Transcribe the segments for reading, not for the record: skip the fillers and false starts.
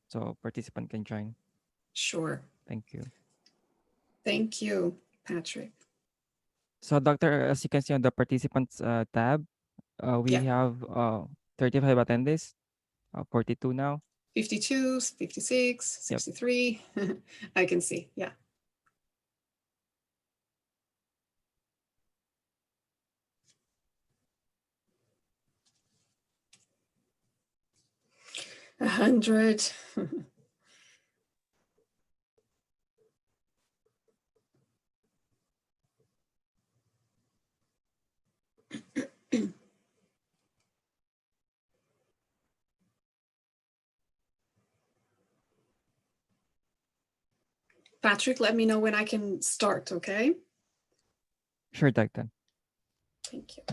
so participant can join. Sure. Thank you. Thank you, Patrick. So, Doctor, as you can see on the participants tab, we have 35 attendees, 42 now. 52, 56, 63. Yep. I can see, yeah. A 100. Patrick, let me know when I can start, okay? Sure, Doctor. Thank you.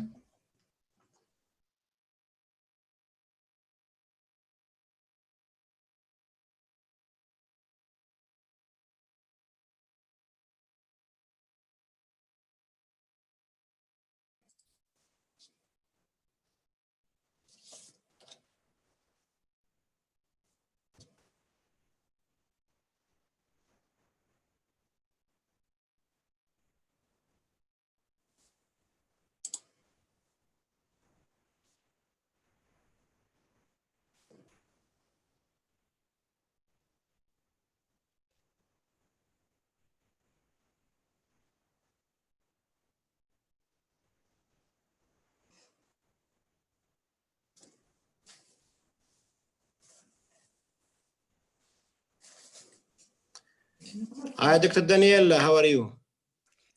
Hi, Dr. Daniela, how are you?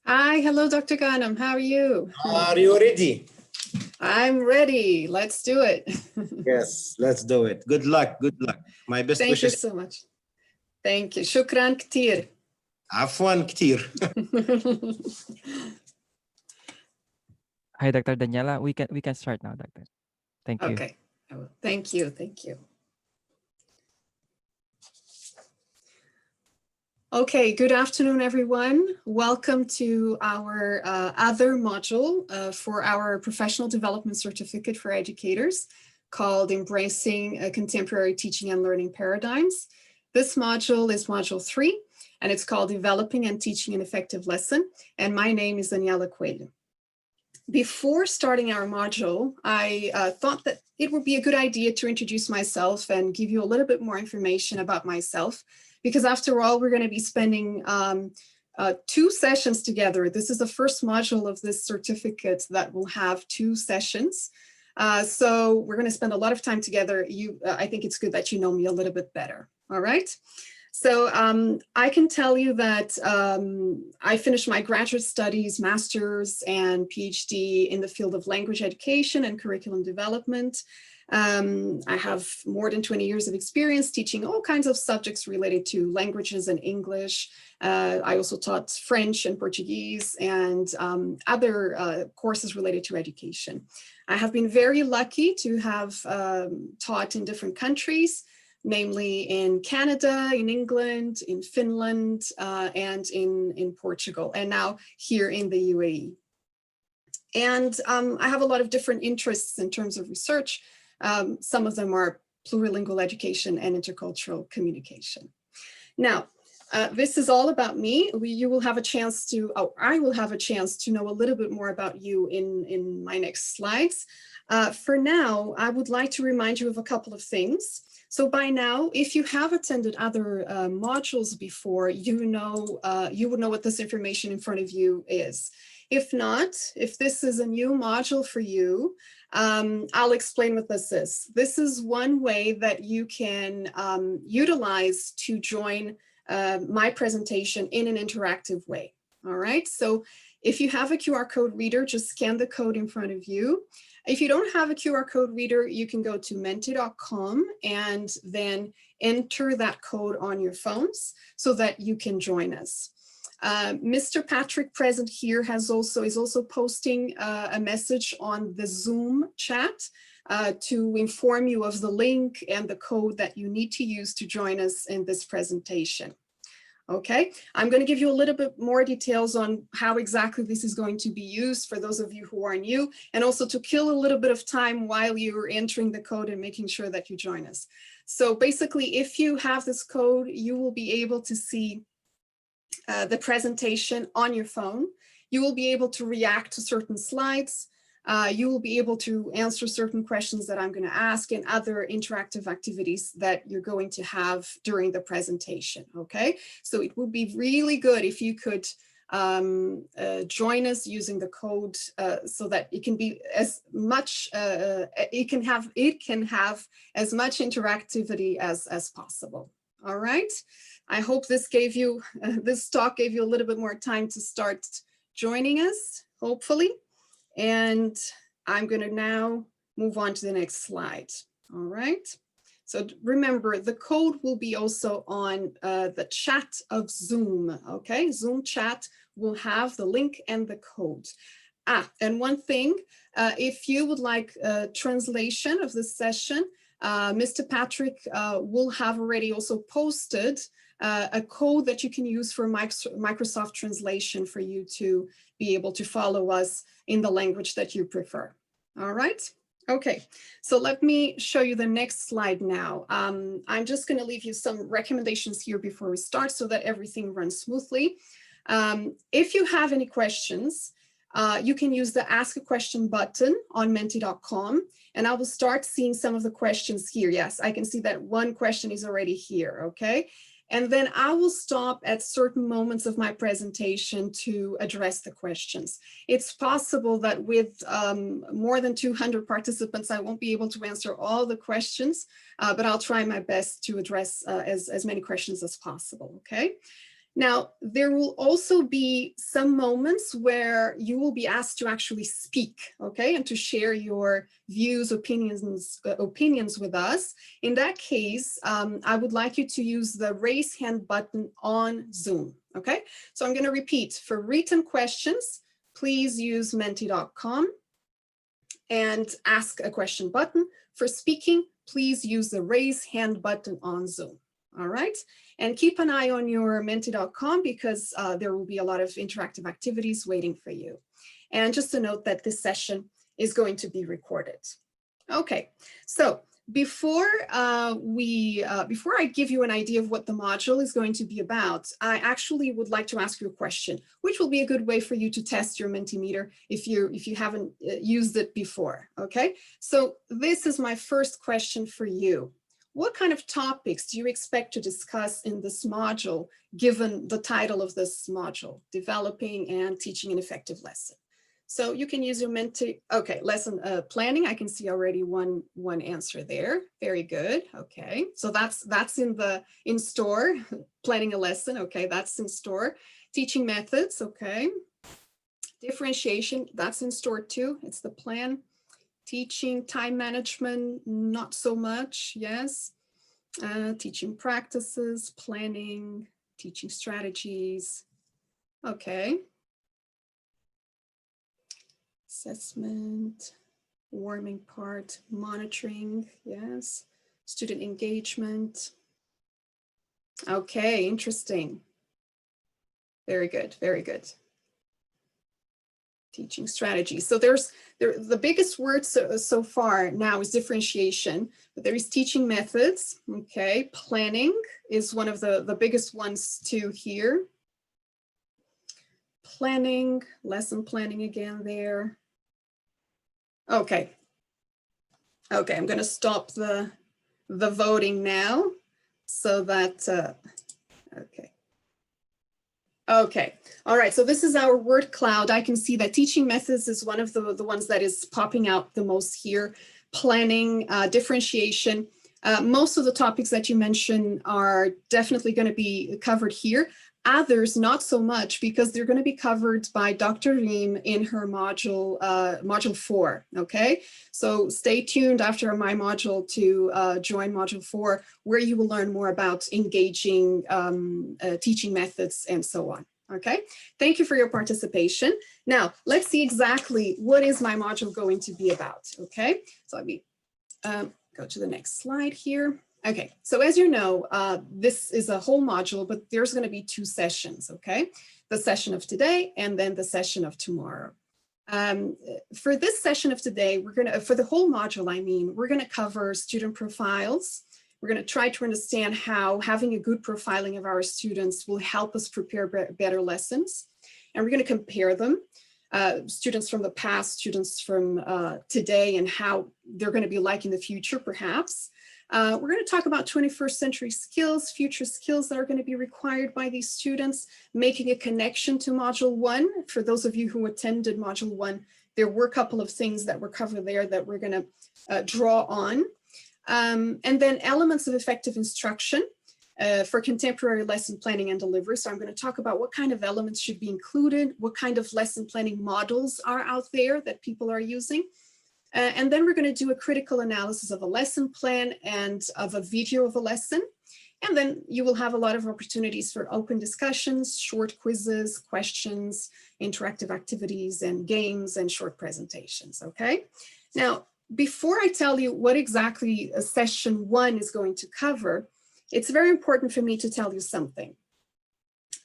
Hi, hello, Dr. Ghanem, how are you? Are you ready? I'm ready, let's do it. Yes, let's do it. Good luck, My best wishes. Thank you so much. Thank you, shukran كتير. عفوا كتير. Hi, Dr. Daniela. We can start now, Doctor. Thank you. Okay, thank you, thank you. Okay, good afternoon, everyone. Welcome to our other module for our professional development certificate for educators called Embracing Contemporary Teaching and Learning Paradigms. This module is module 3, and it's called Developing and Teaching an Effective Lesson. And my name is Daniela Coelho. Before starting our module, I thought that it would be a good idea to introduce myself and give you a little bit more information about myself, because after all, we're going to be spending 2 sessions together. This is the first module of this certificate that will have 2 sessions. So we're going to spend a lot of time together. I think it's good that you know me a little bit better. All right. So I can tell you that I finished my graduate studies, master's and PhD in the field of language education and curriculum development. I have more than 20 years of experience teaching all kinds of subjects related to languages and English. I also taught French and Portuguese and other courses related to education. I have been very lucky to have taught in different countries, namely in Canada, in England, in Finland, and in Portugal, and now here in the UAE. And I have a lot of different interests in terms of research. Some of them are plurilingual education and intercultural communication. Now, this is all about me. You will have a chance to, I will have a chance to know a little bit more about you in my next slides. For now, I would like to remind you of a couple of things. So by now, if you have attended other modules before, you would know what this information in front of you is. If not, if this is a new module for you, I'll explain what this is. This is one way that you can utilize to join my presentation in an interactive way. All right, so if you have a QR code reader, just scan the code in front of you. If you don't have a QR code reader, you can go to menti.com and then enter that code on your phones so that you can join us. Mr. Patrick present here is also posting a message on the Zoom chat to inform you of the link and the code that you need to use to join us in this presentation. Okay, I'm going to give you a little bit more details on how exactly this is going to be used for those of you who are new, and also to kill a little bit of time while you're entering the code and making sure that you join us. So basically, if you have this code, you will be able to see the presentation on your phone. You will be able to react to certain slides. You will be able to answer certain questions that I'm going to ask and other interactive activities that you're going to have during the presentation, okay? So it would be really good if you could join us using the code so that it can be as much, it can have as much interactivity as possible, all right? I hope this gave you, this talk gave you a little bit more time to start joining us, hopefully. And I'm going to now move on to the next slide. All right. So remember, the code will be also on the chat of Zoom. Okay. Zoom chat will have the link and the code. And one thing, if you would like a translation of this session, Mr. Patrick will have already also posted a code that you can use for Microsoft Translation for you to be able to follow us in the language that you prefer. All right. Okay, so let me show you the next slide now. I'm just going to leave you some recommendations here before we start so that everything runs smoothly. If you have any questions, you can use the Ask a Question button on menti.com, and I will start seeing some of the questions here. Yes, I can see that one question is already here, okay? And then I will stop at certain moments of my presentation to address the questions. It's possible that with more than 200 participants, I won't be able to answer all the questions, but I'll try my best to address as many questions as possible, okay? Now, there will also be some moments where you will be asked to actually speak, okay, and to share your views, opinions with us. In that case, I would like you to use the raise hand button on Zoom, okay? So I'm going to repeat, for written questions, please use menti.com and ask a question button. For speaking, please use the raise hand button on Zoom. All right, and keep an eye on your menti.com because there will be a lot of interactive activities waiting for you. And just a note that this session is going to be recorded. Okay, so before I give you an idea of what the module is going to be about, I actually would like to ask you a question, which will be a good way for you to test your Mentimeter if you haven't used it before. Okay, so this is my first question for you. What kind of topics do you expect to discuss in this module, given the title of this module, Developing and Teaching an Effective Lesson? So you can use your Menti, okay, lesson planning. I can see already one answer there. Very good, okay. So that's in store, planning a lesson, okay, that's in store. Teaching methods, okay. Differentiation, that's in store too, it's the plan. Teaching time management, not so much, yes. Teaching practices, planning, teaching strategies, okay. Assessment, warming part, monitoring, yes. Student engagement. Okay, interesting. Very good, very good. Teaching strategy. So the biggest word so far now is differentiation, but there is teaching methods, okay. Planning is one of the biggest ones too here. Planning, lesson planning again there. Okay. Okay, I'm going to stop the voting now so that, okay. Okay, all right, so this is our word cloud. I can see that teaching methods is one of the ones that is popping out the most here. Planning, differentiation. Most of the topics that you mentioned are definitely going to be covered here. Others, not so much, because they're going to be covered by Dr. Reem in her module, module 4, okay? So stay tuned after my module to join module 4, where you will learn more about engaging teaching methods and so on, okay? Thank you for your participation. Now, let's see exactly what is my module going to be about, okay? So let me go to the next slide here. Okay, so as you know, this is a whole module, but there's going to be 2 sessions, okay? The session of today and then the session of tomorrow. For this session of today, for the whole module, I mean, we're going to cover student profiles, We're going to try to understand how having a good profiling of our students will help us prepare better lessons. And we're going to compare them, students from the past, students from today, and how they're going to be like in the future, perhaps. We're going to talk about 21st century skills, future skills that are going to be required by these students, making a connection to Module 1. For those of you who attended Module 1, there were a couple of things that were covered there that we're going to draw on. And then elements of effective instruction for contemporary lesson planning and delivery. So I'm going to talk about what kind of elements should be included, what kind of lesson planning models are out there that people are using. And then we're going to do a critical analysis of a lesson plan and of a video of a lesson. And then you will have a lot of opportunities for open discussions, short quizzes, questions, interactive activities, and games, and short presentations, okay? Now, before I tell you what exactly session 1 is going to cover, it's very important for me to tell you something.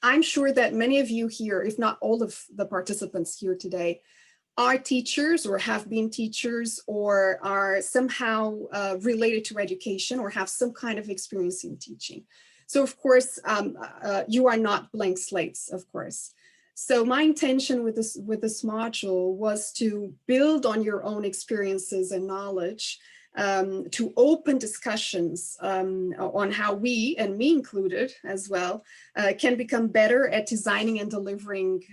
I'm sure that many of you here, if not all of the participants here today, are teachers or have been teachers or are somehow related to education or have some kind of experience in teaching. So of course, you are not blank slates, of course. So my intention with this module was to build on your own experiences and knowledge, to open discussions on how we, and me included as well, can become better at designing and delivering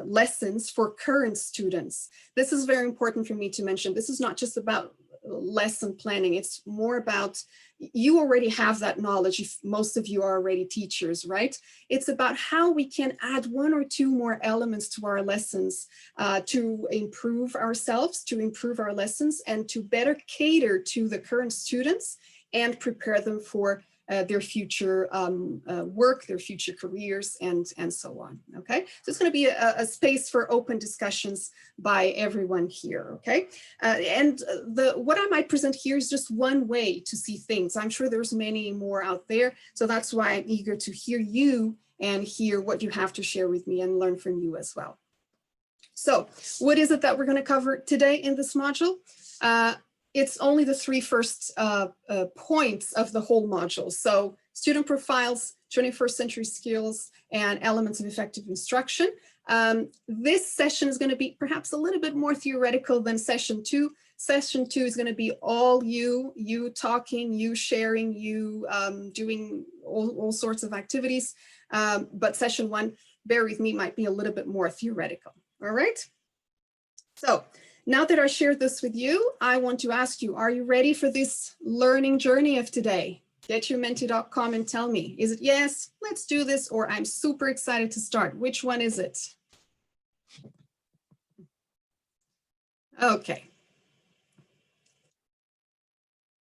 lessons for current students. This is very important for me to mention. This is not just about lesson planning. It's more about, you already have that knowledge if most of you are already teachers, right? It's about how we can add 1 or 2 more elements to our lessons to improve ourselves, to improve our lessons, and to better cater to the current students and prepare them for their future work, their future careers, and so on, okay? So it's going to be a space for open discussions by everyone here, okay? And what I might present here is just one way to see things. I'm sure there's many more out there, so that's why I'm eager to hear you and hear what you have to share with me and learn from you as well. So what is it that we're going to cover today in this module? It's only the 3 first points of the whole module. So student profiles, 21st century skills, and elements of effective instruction. This session is going to be perhaps a little bit more theoretical than session 2. Session 2 is going to be all you talking, you sharing, you doing all sorts of activities. But session 1, bear with me, might be a little bit more theoretical. All right. So now that I shared this with you, I want to ask you, are you ready for this learning journey of today? Getyourmenti.com and tell me, is it yes, let's do this, or I'm super excited to start? Which one is it? Okay.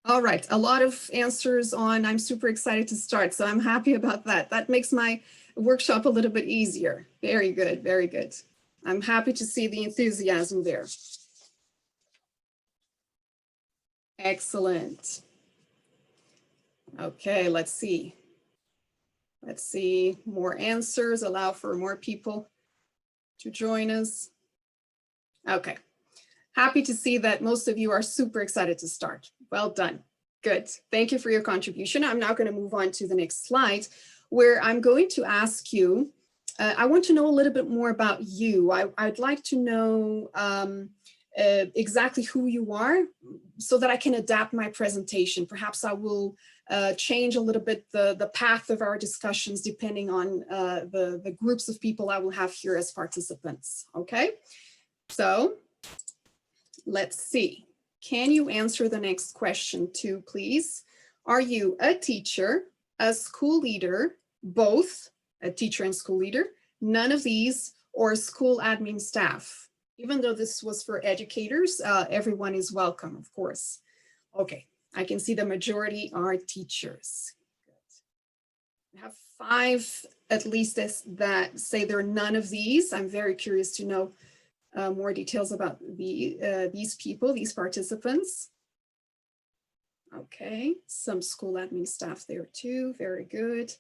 All right, a lot of answers on I'm super excited to start, so I'm happy about that. That makes my workshop a little bit easier. Very good, very good. I'm happy to see the enthusiasm there. Excellent. Okay, let's see. Let's see, more answers, allow for more people to join us. Okay, happy to see that most of you are super excited to start. Well done, good. Thank you for your contribution. I'm now gonna move on to the next slide where I'm going to ask you, I want to know a little bit more about you. I'd like to know exactly who you are so that I can adapt my presentation. Perhaps I will change a little bit the path of our discussions depending on the groups of people I will have here as participants, okay? So let's see. Can you answer the next question too, please? Are you a teacher, a school leader, both a teacher and school leader, none of these, or school admin staff? Even though this was for educators, everyone is welcome, of course. Okay, I can see the majority are teachers. Good. I have 5 at least that say they're none of these. I'm very curious to know more details about these people, these participants. Okay, some school admin staff there too, very good.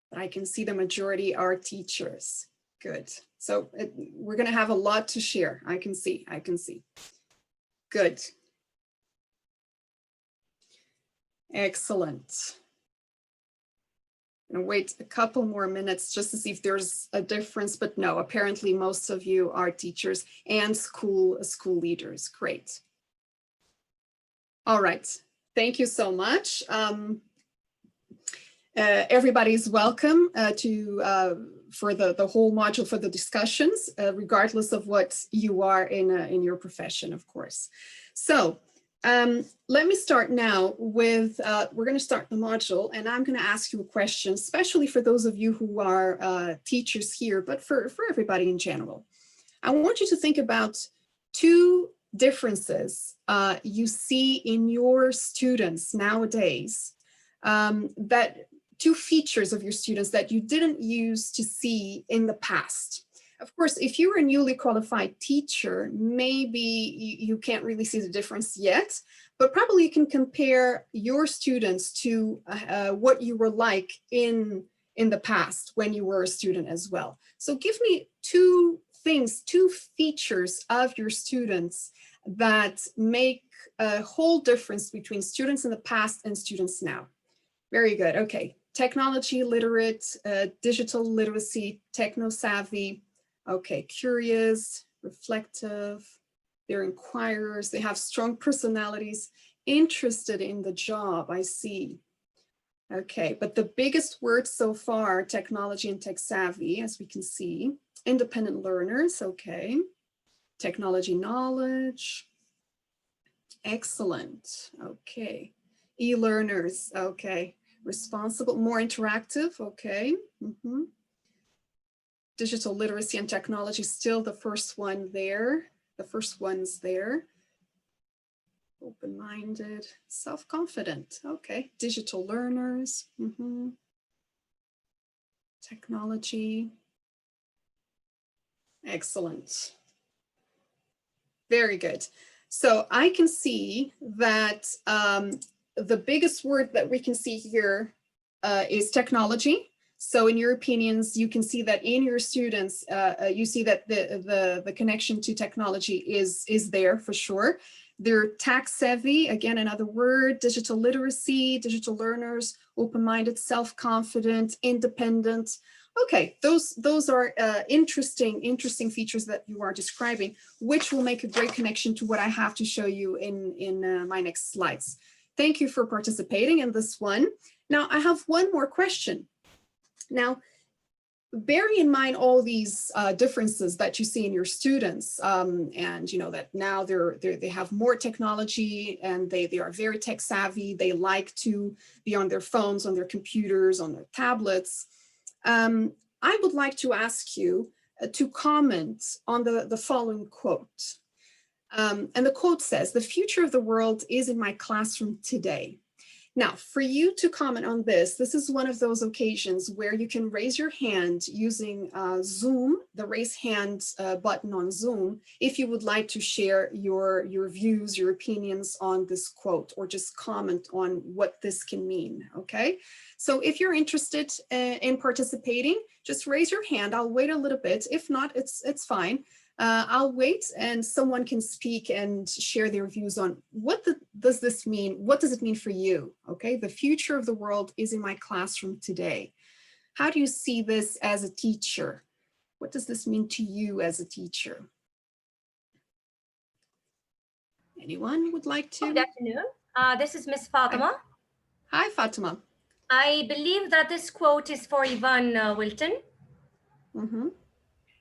But I can see the majority are teachers. Good. So we're going to have a lot to share. I can see. Good. Excellent. And wait a couple more minutes just to see if there's a difference, but no, apparently most of you are teachers and school leaders. Great. All right, thank you so much. Everybody's welcome for the whole module for the discussions, regardless of what you are in your profession, of course. So let me start now with, we're going to start the module, and I'm going to ask you a question, especially for those of you who are teachers here, but for everybody in general. I want you to think about two differences you see in your students nowadays, that two features of your students that you didn't use to see in the past. Of course, if you're a newly qualified teacher, maybe you can't really see the difference yet, but probably you can compare your students to what you were like in the past when you were a student as well. So give me two things, two features of your students that make a whole difference between students in the past and students now. Very good. Okay. Technology literate, digital literacy, techno-savvy. Okay. Curious, reflective. They're inquirers. They have strong personalities, interested in the job. I see. Okay. But the biggest words so far, technology and tech-savvy, as we can see. Independent learners. Okay. Technology knowledge. Excellent. Okay. E-learners. Okay. Responsible, more interactive. Okay. Digital literacy and technology, still the first one there. The first one's there. Open-minded, self-confident. Okay. Digital learners. Technology. Excellent. Very good. So I can see that the biggest word that we can see here is technology. So in your opinions, you can see that in your students, you see that the connection to technology is there for sure. They're tech savvy, again, another word, digital literacy, digital learners, open-minded, self-confident, independent. Okay, those are interesting features that you are describing, which will make a great connection to what I have to show you in my next slides. Thank you for participating in this one. Now, I have one more question. Now, bearing in mind all these differences that you see in your students, and you know that now they have more technology and they are very tech savvy. They like to be on their phones, on their computers, on their tablets. I would like to ask you to comment on the following quote. And the quote says, "The future of the world is in my classroom today." Now, for you to comment on this is one of those occasions where you can raise your hand using Zoom, the raise hand button on Zoom, if you would like to share your views, your opinions on this quote, or just comment on what this can mean, okay? So if you're interested in participating, just raise your hand. I'll wait a little bit. If not, it's fine. I'll wait and someone can speak and share their views on what does this mean? What does it mean for you? Okay, the future of the world is in my classroom today. How do you see this as a teacher? What does this mean to you as a teacher? Anyone would like to? Good afternoon. This is Miss Fatima. Hi, Fatima. I believe that this quote is for Ivan Wilton.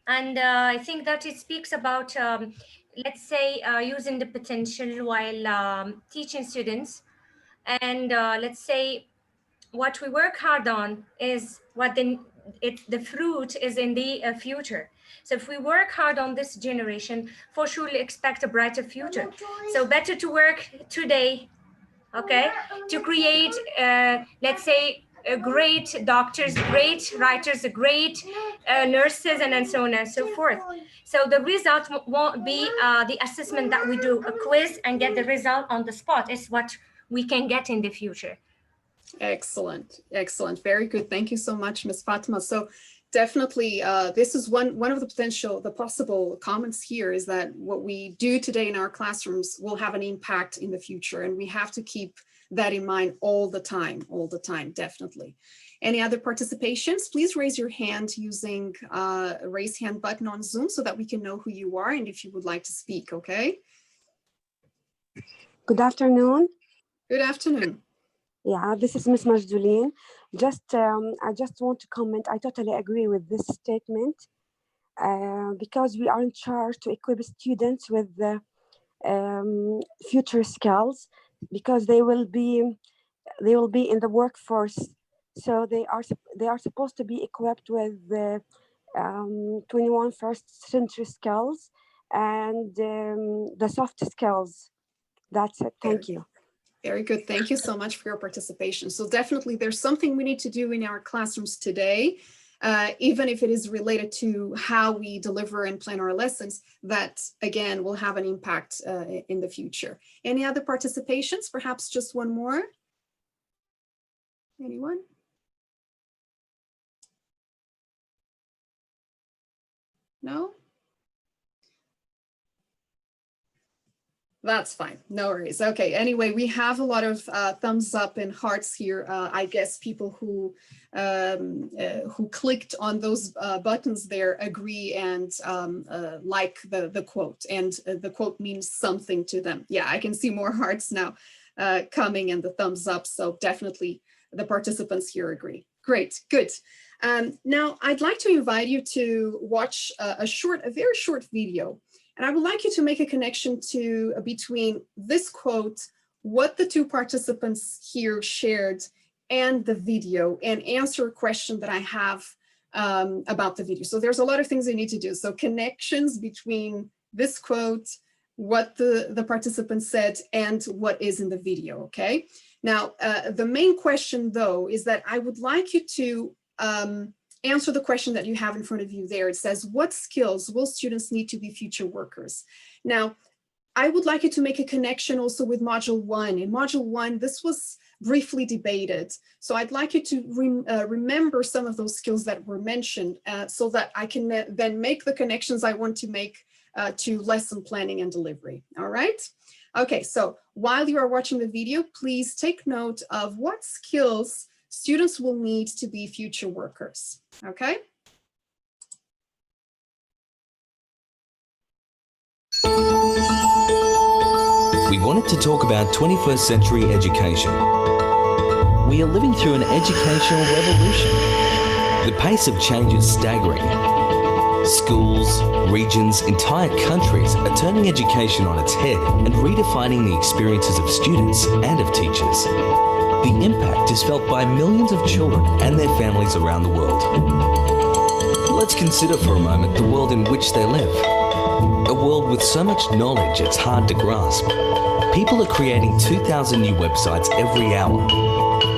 And I think that it speaks about, let's say, using the potential while teaching students. And let's say what we work hard on is what the fruit is in the future. So if we work hard on this generation, for sure we expect a brighter future. So better to work today, okay, to create, let's say, great doctors, great writers, great nurses, and so on and so forth. So the result won't be the assessment that we do, a quiz and get the result on the spot. It's what we can get in the future. Excellent, excellent, very good. Thank you so much, Ms. Fatima. So definitely, this is one of the possible comments here is that what we do today in our classrooms will have an impact in the future, and we have to keep that in mind all the time, definitely. Any other participations? Please raise your hand using a raise hand button on Zoom so that we can know who you are and if you would like to speak, okay? Good afternoon. Good afternoon. Yeah, this is Ms. Majduline. I just want to comment. I totally agree with this statement because we are in charge to equip students with the future skills, because they will be in the workforce. So they are supposed to be equipped with the 21st century skills and the soft skills. That's it. Thank you. Very good. Thank you so much for your participation. So definitely there's something we need to do in our classrooms today, even if it is related to how we deliver and plan our lessons, that again will have an impact in the future. Any other participations? Perhaps just one more? Anyone? No? That's fine. No worries. Okay. Anyway, we have a lot of thumbs up and hearts here. I guess people who clicked on those buttons there agree and like the quote, and the quote means something to them. Yeah, I can see more hearts now coming and the thumbs up. So definitely the participants here agree. Great. Good. Now I'd like to invite you to watch a very short video. And I would like you to make a connection between this quote, what the two participants here shared, and the video, and answer a question that I have about the video. So there's a lot of things you need to do. So connections between this quote, what the participant said, and what is in the video, okay? Now, the main question though, is that I would like you to answer the question that you have in front of you there. It says, what skills will students need to be future workers? Now, I would like you to make a connection also with Module 1. In Module 1, this was briefly debated. So I'd like you to remember some of those skills that were mentioned so that I can then make the connections I want to make to lesson planning and delivery. All right? Okay, so while you are watching the video, please take note of what skills students will need to be future workers, okay? We wanted to talk about 21st century education. We are living through an educational revolution. The pace of change is staggering. Schools, regions, entire countries are turning education on its head and redefining the experiences of students and of teachers. The impact is felt by millions of children and their families around the world. Let's consider for a moment the world in which they live. A world with so much knowledge it's hard to grasp. People are creating 2,000 new websites every hour.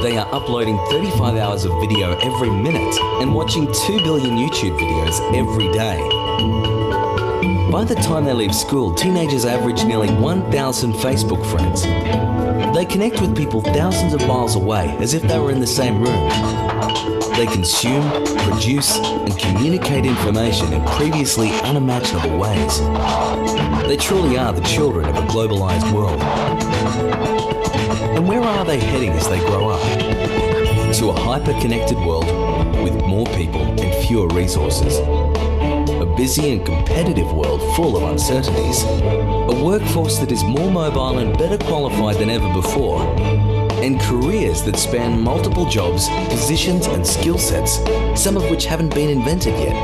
They are uploading 35 hours of video every minute and watching 2 billion YouTube videos every day. By the time they leave school, teenagers average nearly 1,000 Facebook friends. They connect with people thousands of miles away as if they were in the same room. They consume, produce, and communicate information in previously unimaginable ways. They truly are the children of a globalized world. And where are they heading as they grow up? To a hyper-connected world with more people and fewer resources. A busy and competitive world full of uncertainties. A workforce that is more mobile and better qualified than ever before. And careers that span multiple jobs, positions and skill sets, some of which haven't been invented yet.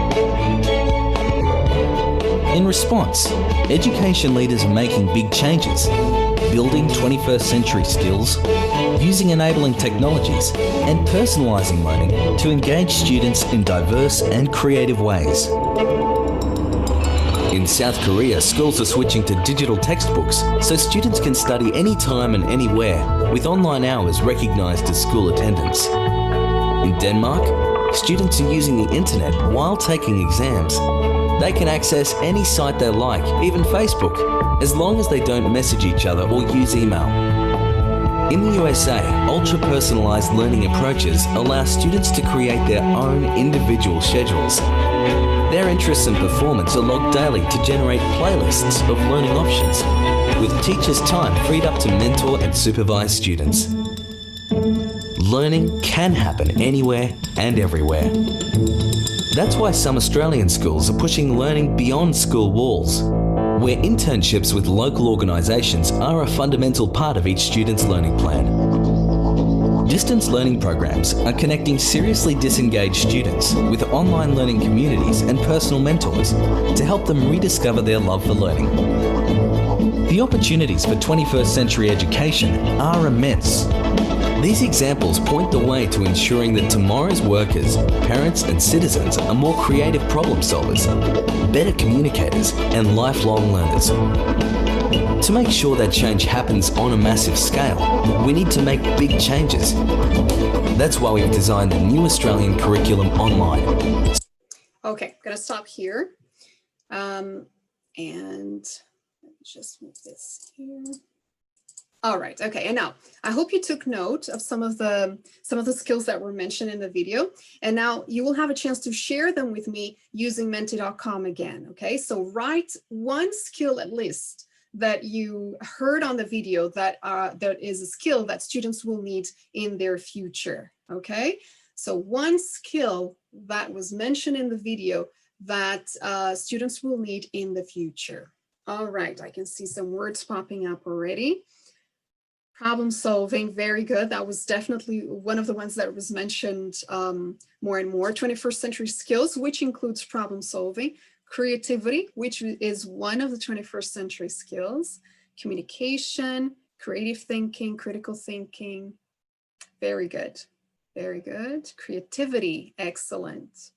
In response, education leaders are making big changes, building 21st century skills, using enabling technologies, and personalising learning to engage students in diverse and creative ways. In South Korea, schools are switching to digital textbooks so students can study anytime and anywhere, with online hours recognised as school attendance. In Denmark, students are using the internet while taking exams. They can access any site they like, even Facebook, as long as they don't message each other or use email. In the USA, ultra-personalised learning approaches allow students to create their own individual schedules. Their interests and performance are logged daily to generate playlists of learning options, with teachers' time freed up to mentor and supervise students. learning can happen anywhere and everywhere. That's why some Australian schools are pushing learning beyond school walls, where internships with local organisations are a fundamental part of each student's learning plan. Distance learning programs are connecting seriously disengaged students with online learning communities and personal mentors to help them rediscover their love for learning. The opportunities for 21st century education are immense. These examples point the way to ensuring that tomorrow's workers, parents and citizens are more creative problem solvers, better communicators and lifelong learners. To make sure that change happens on a massive scale, we need to make big changes. That's why we've designed the new Australian curriculum online. Okay, I'm gonna stop here. And just move this here. All right, okay, and now I hope you took note of some of the skills that were mentioned in the video, and now you will have a chance to share them with me using menti.com again, okay? So write one skill at least that you heard on the video that is a skill that students will need in their future, okay? So one skill that was mentioned in the video that students will need in the future. All right, I can see some words popping up already. Problem solving, very good. That was definitely one of the ones that was mentioned more and more. 21st century skills, which includes problem solving. Creativity, which is one of the 21st century skills. Communication, creative thinking, critical thinking. Very good, very good. Creativity, excellent.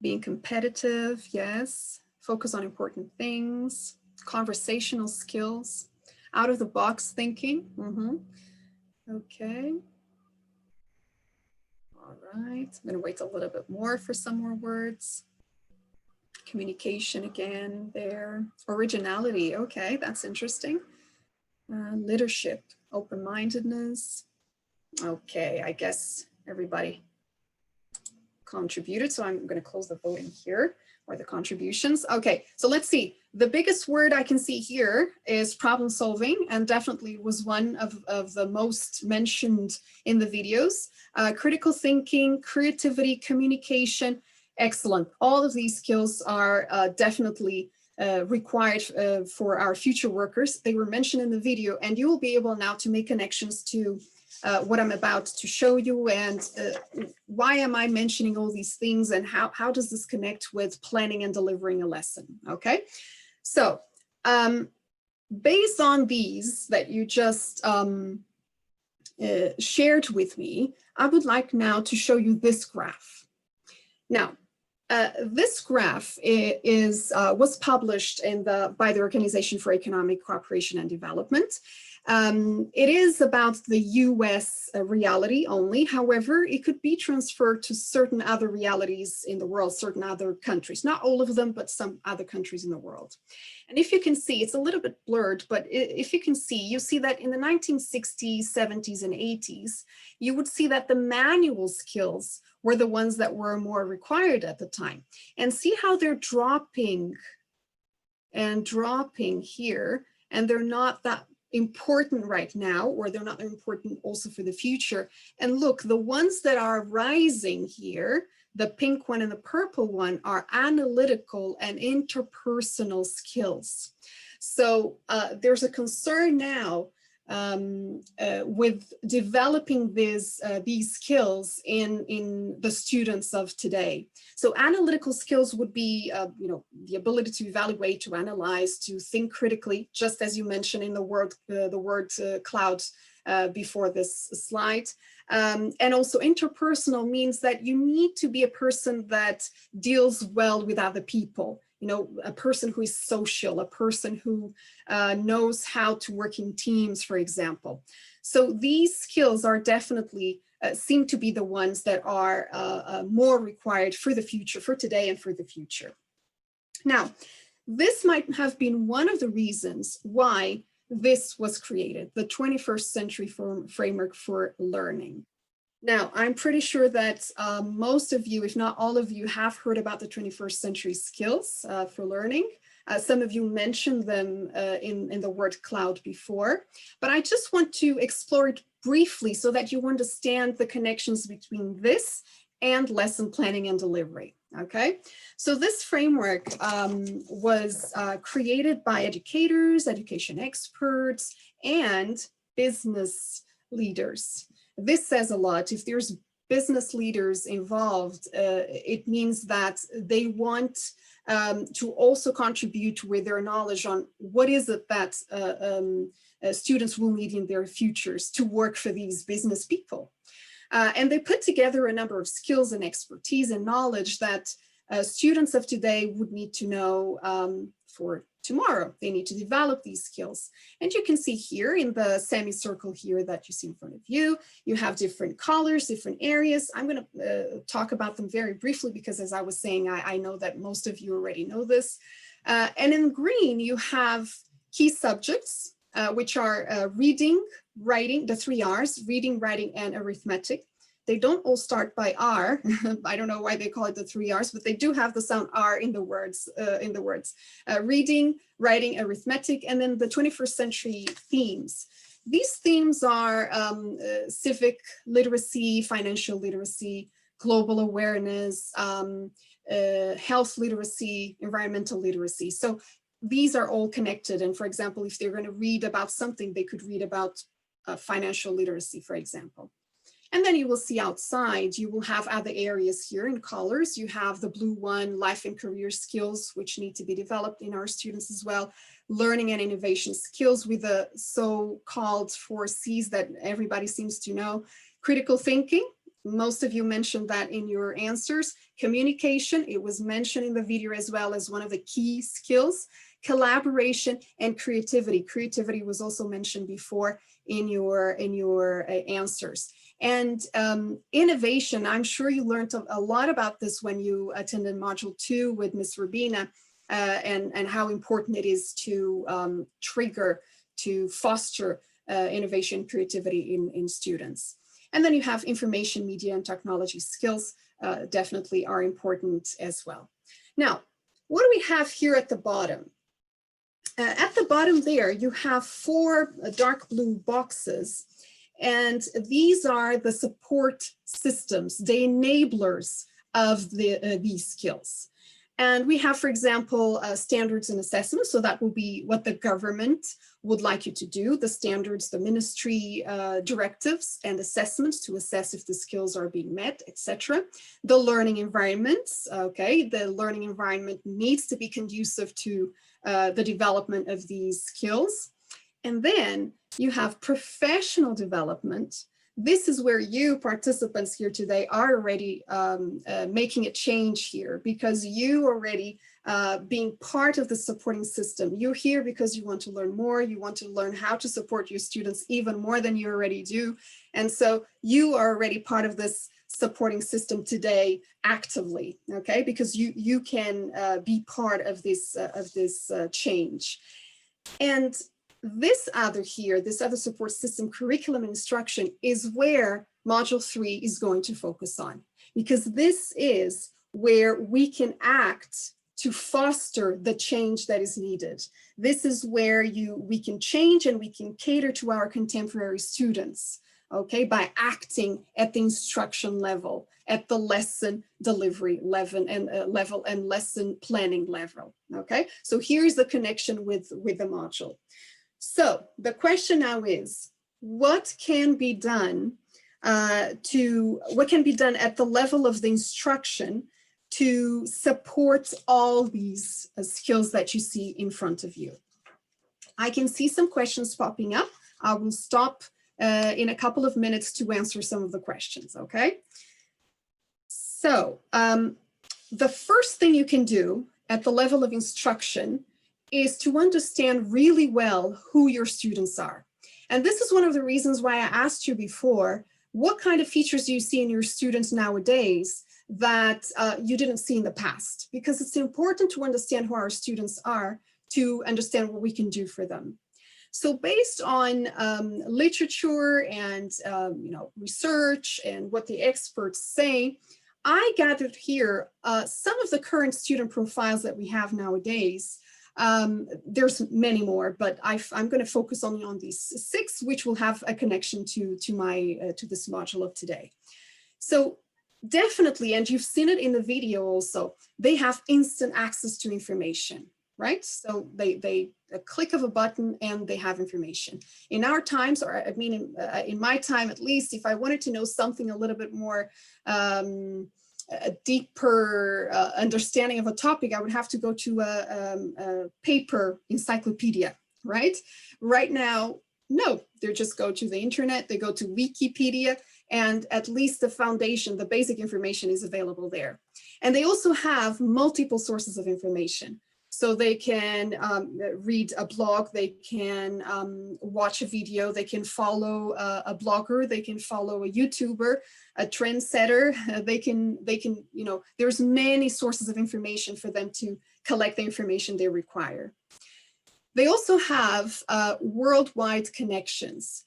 Being competitive, yes. Focus on important things. Conversational skills. Out of the box thinking. Okay. All right. I'm going to wait a little bit more for some more words. Communication again there. Originality. Okay, that's interesting. Leadership, open-mindedness. Okay, I guess everybody contributed. So I'm going to close the voting here, or the contributions. Okay, so let's see. The biggest word I can see here is problem solving, and definitely was one of the most mentioned in the videos. Critical thinking, creativity, communication, excellent. All of these skills are definitely required for our future workers. They were mentioned in the video, and you will be able now to make connections to what I'm about to show you, and why am I mentioning all these things, and how does this connect with planning and delivering a lesson, okay? So based on these that you just shared with me, I would like now to show you this graph. Now, this graph was published by the Organization for Economic Cooperation and Development. It is about the US reality only. However, it could be transferred to certain other realities in the world, certain other countries, not all of them, but some other countries in the world. And if you can see, it's a little bit blurred, but if you can see, you see that in the 1960s, 70s, and 80s, you would see that the manual skills were the ones that were more required at the time. And see how they're dropping and dropping here, and they're not that important right now, or they're not important also for the future. And look, the ones that are rising here, the pink one and the purple one, are analytical and interpersonal skills. So there's a concern now with developing these skills in the students of today. So analytical skills would be, the ability to evaluate, to analyze, to think critically, just as you mentioned in the word cloud before this slide. And also interpersonal means that you need to be a person that deals well with other people. A person who is social, a person who knows how to work in teams, for example. So these skills are definitely, seem to be the ones that are more required for the future, for today and for the future. Now, this might have been one of the reasons why this was created, the 21st century framework for learning. Now, I'm pretty sure that most of you, if not all of you, have heard about the 21st century skills for learning. Some of you mentioned them in the word cloud before, but I just want to explore it briefly so that you understand the connections between this and lesson planning and delivery. Okay, so this framework was created by educators, education experts, and business leaders. This says a lot. If there's business leaders involved, it means that they want to also contribute with their knowledge on what is it that students will need in their futures to work for these business people. And they put together a number of skills and expertise and knowledge that students of today would need to know for tomorrow. They need to develop these skills. And you can see here in the semicircle here that you see in front of you, you have different colors, different areas. I'm going to talk about them very briefly because, as I was saying, I know that most of you already know this. And in green, you have key subjects, which are reading, writing, the 3 R's, reading, writing, and arithmetic. They don't all start by R. I don't know why they call it the 3 R's, but they do have the sound R in the words. Reading, writing, arithmetic, and then the 21st century themes. These themes are civic literacy, financial literacy, global awareness, health literacy, environmental literacy. So these are all connected. And for example, if they're going to read about something, they could read about financial literacy, for example. And then you will see outside, you will have other areas here in colors. You have the blue one, life and career skills, which need to be developed in our students as well. Learning and innovation skills with the so-called 4 C's that everybody seems to know. Critical thinking, most of you mentioned that in your answers. Communication, it was mentioned in the video as well as one of the key skills. Collaboration and creativity. Creativity was also mentioned before in your answers. And innovation, I'm sure you learned a lot about this when you attended module 2 with Ms. Rubina, and how important it is to trigger, to foster innovation and creativity in students. And then you have information, media, and technology skills definitely are important as well. Now, what do we have here at the bottom? At the bottom there, you have 4 dark blue boxes, and these are the support systems, the enablers of these skills. And we have, for example, standards and assessments. So that will be what the government would like you to do, the standards, the ministry directives and assessments to assess if the skills are being met, etc. The learning environments, okay, the learning environment needs to be conducive to the development of these skills. And then you have professional development. This is where you participants here today are already making a change here, because you already being part of the supporting system. You're here because you want to learn more. You want to learn how to support your students even more than you already do. And so you are already part of this supporting system today actively, okay? Because you can be part of this change. And this other support system, curriculum and instruction, is where module 3 is going to focus on, because this is where we can act to foster the change that is needed. This is where we can change and we can cater to our contemporary students, okay, by acting at the instruction level, at the lesson delivery level and lesson planning level, okay? So here's the connection with the module. So the question now is, what can be done at the level of the instruction to support all these skills that you see in front of you? I can see some questions popping up. I will stop in a couple of minutes to answer some of the questions, okay? So the first thing you can do at the level of instruction is to understand really well who your students are. And this is one of the reasons why I asked you before, what kind of features do you see in your students nowadays that you didn't see in the past? Because it's important to understand who our students are to understand what we can do for them. So based on literature and research and what the experts say, I gathered here some of the current student profiles that we have nowadays There's many more, but I'm going to focus only on these 6, which will have a connection to this module of today. So definitely, and you've seen it in the video also, they have instant access to information, right? So they a click of a button and they have information. In our times, or I mean, in my time at least, if I wanted to know something a little bit more, a deeper understanding of a topic, I would have to go to a paper encyclopedia, right? Right now, no, they just go to the internet, they go to Wikipedia, and at least the foundation, the basic information is available there. And they also have multiple sources of information. So they can read a blog, they can watch a video, they can follow a blogger, they can follow a YouTuber, a trendsetter, they can, you know, there's many sources of information for them to collect the information they require. They also have worldwide connections.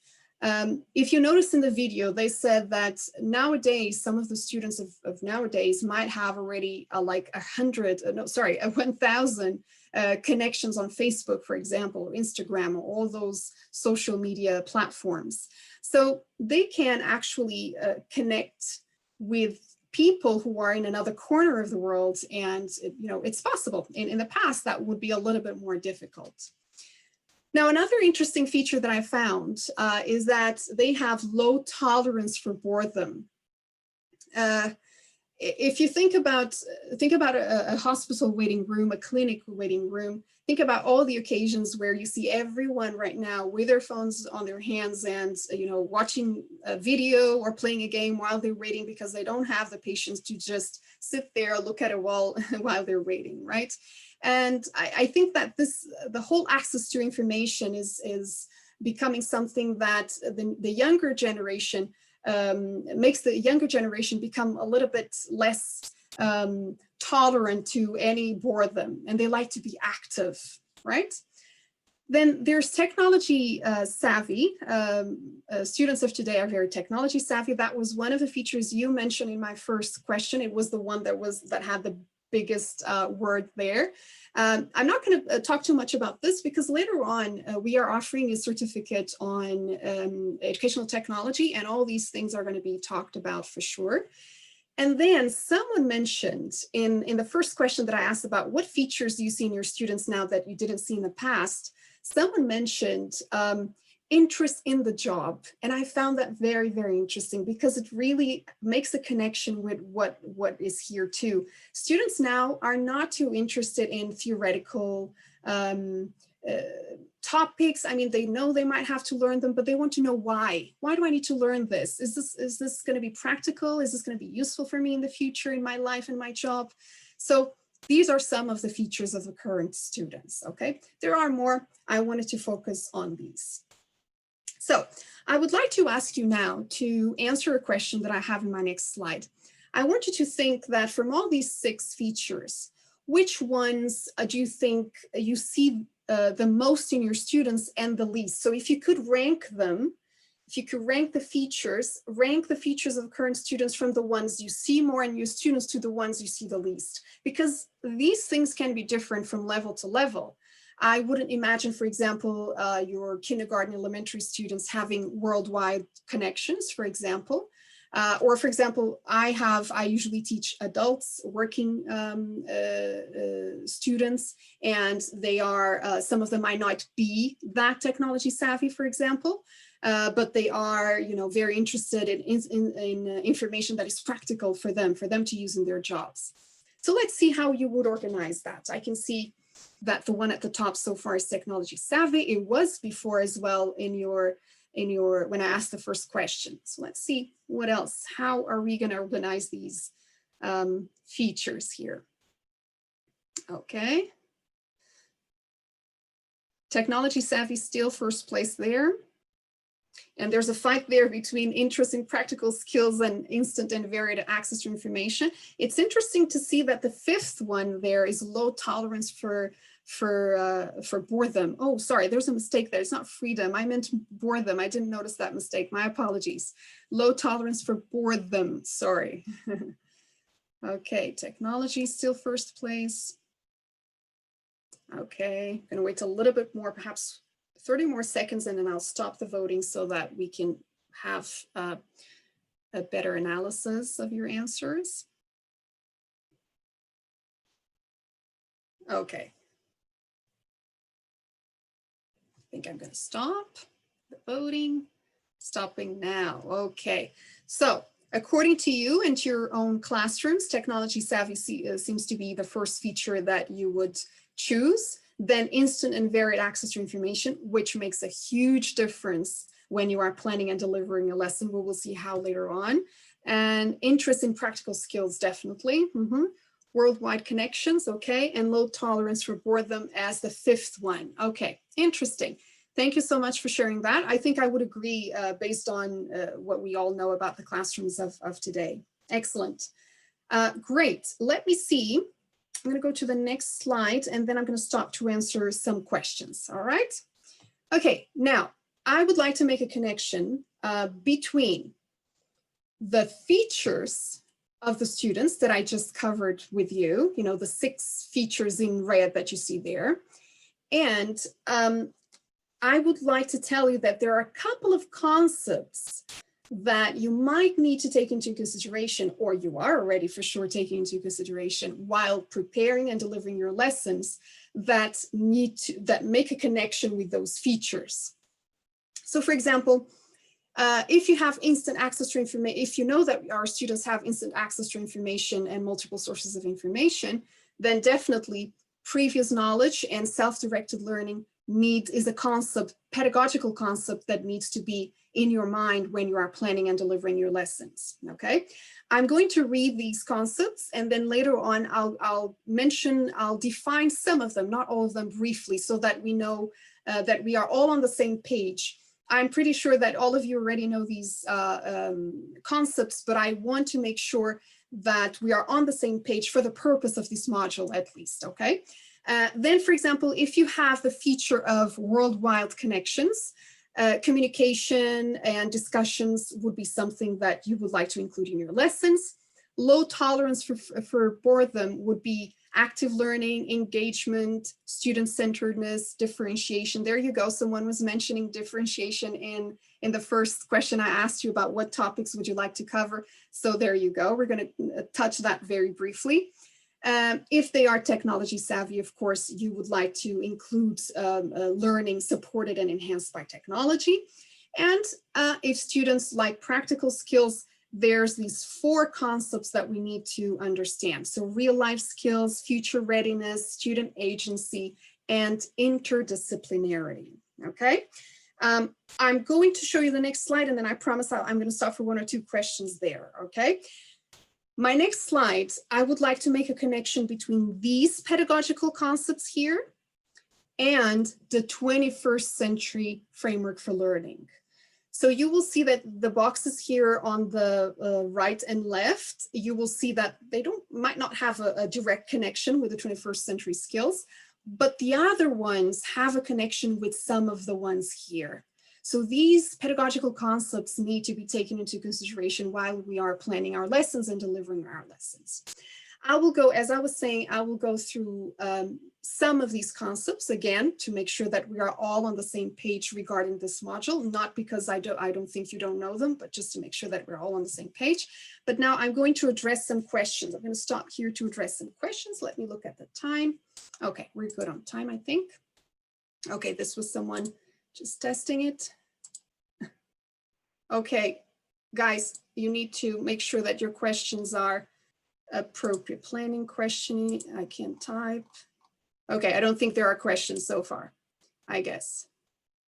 If you notice in the video, they said that nowadays, some of the students of nowadays might have already like 1,000 connections on Facebook, for example, or Instagram, or all those social media platforms. So they can actually connect with people who are in another corner of the world, and you know, it's possible. In the past, that would be a little bit more difficult. Now, another interesting feature that I found is that they have low tolerance for boredom. If you think about a hospital waiting room, a clinic waiting room, think about all the occasions where you see everyone right now with their phones on their hands and, you know, watching a video or playing a game while they're waiting because they don't have the patience to just sit there, look at a wall while they're waiting, right? And I think that the whole access to information is becoming something that the younger generation makes the younger generation become a little bit less tolerant to any boredom, and they like to be active, right? Then there's technology savvy. Students of today are very technology savvy. That was one of the features you mentioned in my first question. It was the one that had the biggest word there. I'm not going to talk too much about this because later on we are offering a certificate on educational technology, and all these things are going to be talked about for sure. And then someone mentioned in the first question that I asked about what features do you see in your students now that you didn't see in the past, someone mentioned interest in the job. And I found that very, very interesting because it really makes a connection with what is here too. Students now are not too interested in theoretical topics. I mean, they know they might have to learn them, but they want to know why. Why do I need to learn this? Is this going to be practical? Is this going to be useful for me in the future, in my life and my job? So these are some of the features of the current students, okay? There are more. I wanted to focus on these. So I would like to ask you now to answer a question that I have in my next slide. I want you to think that from all these 6 features, which ones do you think you see the most in your students and the least? So if you could rank them, if you could rank the features of current students from the ones you see more in your students to the ones you see the least, because these things can be different from level to level. I wouldn't imagine, for example, your kindergarten, elementary students having worldwide connections, for example. Or for example, I usually teach adults, working students, and they are, some of them might not be that technology savvy, for example, but they are, you know, very interested in information that is practical for them to use in their jobs. So let's see how you would organize that. I can see that the one at the top so far is technology savvy. It was before as well in your when I asked the first question. So let's see what else. How are we going to organize these features here? Okay. Technology savvy still first place there. And there's a fight there between interest in practical skills and instant and varied access to information. It's interesting to see that the 5th one there is low tolerance for boredom. Oh, sorry, there's a mistake there. It's not freedom. I meant boredom. I didn't notice that mistake. My apologies. Low tolerance for boredom. Sorry. Okay, technology still first place. Okay, I'm gonna wait a little bit more, perhaps 30 more seconds, and then I'll stop the voting so that we can have a better analysis of your answers. Okay. I think I'm gonna stop the voting. Stopping now. Okay, so according to you and to your own classrooms, technology savvy seems to be the first feature that you would choose. Then instant and varied access to information, which makes a huge difference when you are planning and delivering a lesson. We will see how later on. And interest in practical skills, definitely. Worldwide connections, okay. And low tolerance for boredom as the fifth one. Okay, interesting. Thank you so much for sharing that. I think I would agree based on what we all know about the classrooms of today. Excellent. Great. Let me see. I'm going to go to the next slide, and then I'm going to stop to answer some questions. All right. Okay. Now, I would like to make a connection between the features of the students that I just covered with you, the 6 features in red that you see there. And I would like to tell you that there are a couple of concepts that you might need to take into consideration, or you are already for sure taking into consideration while preparing and delivering your lessons that make a connection with those features. So for example, if you have instant access to information, if you know that our students have instant access to information and multiple sources of information, then definitely previous knowledge and self-directed learning is a concept, pedagogical concept that needs to be in your mind when you are planning and delivering your lessons, okay? I'm going to read these concepts, and then later on I'll define some of them, not all of them, briefly, so that we know that we are all on the same page. I'm pretty sure that all of you already know these concepts, but I want to make sure that we are on the same page for the purpose of this module at least, okay? Then, for example, if you have the feature of worldwide connections, communication and discussions would be something that you would like to include in your lessons. Low tolerance for boredom would be active learning, engagement, student-centeredness, differentiation. There you go. Someone was mentioning differentiation in the first question I asked you about what topics would you like to cover. So there you go. We're going to touch that very briefly. If they are technology savvy, of course, you would like to include learning supported and enhanced by technology. And if students like practical skills, there's these 4 concepts that we need to understand. So real life skills, future readiness, student agency, and interdisciplinarity, okay? I'm going to show you the next slide, and then I promise I'm going to stop for 1 or 2 questions there, okay? My next slide, I would like to make a connection between these pedagogical concepts here and the 21st century framework for learning. So you will see that the boxes here on the right and left, you will see that they might not have a direct connection with the 21st century skills, but the other ones have a connection with some of the ones here. So these pedagogical concepts need to be taken into consideration while we are planning our lessons and delivering our lessons. I will go, as I was saying, I will go through some of these concepts again to make sure that we are all on the same page regarding this module, not because I don't think you don't know them, but just to make sure that we're all on the same page. But now I'm going to address some questions. I'm going to stop here to address some questions. Let me look at the time. Okay, we're good on time, I think. Okay, this was someone just testing it. Okay, guys, you need to make sure that your questions are appropriate. Planning questioning, I can't type. Okay, I don't think there are questions so far, I guess.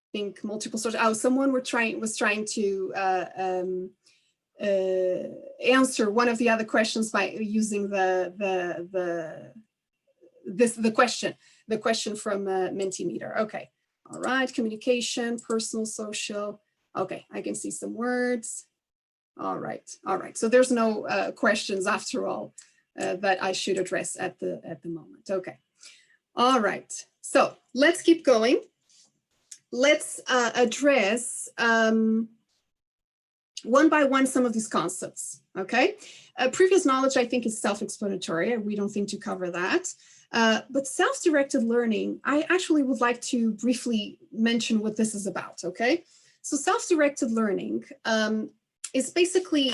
I think multiple sources. Oh, someone was trying to answer one of the other questions by using the question from Mentimeter. Okay, all right, communication, personal, social. Okay, I can see some words. All right. So there's no questions after all that I should address at the moment. Okay. All right. So let's keep going. Let's address one by one some of these concepts, okay? Previous knowledge, I think, is self-explanatory. We don't think to cover that. But self-directed learning, I actually would like to briefly mention what this is about, okay? So self-directed learning is basically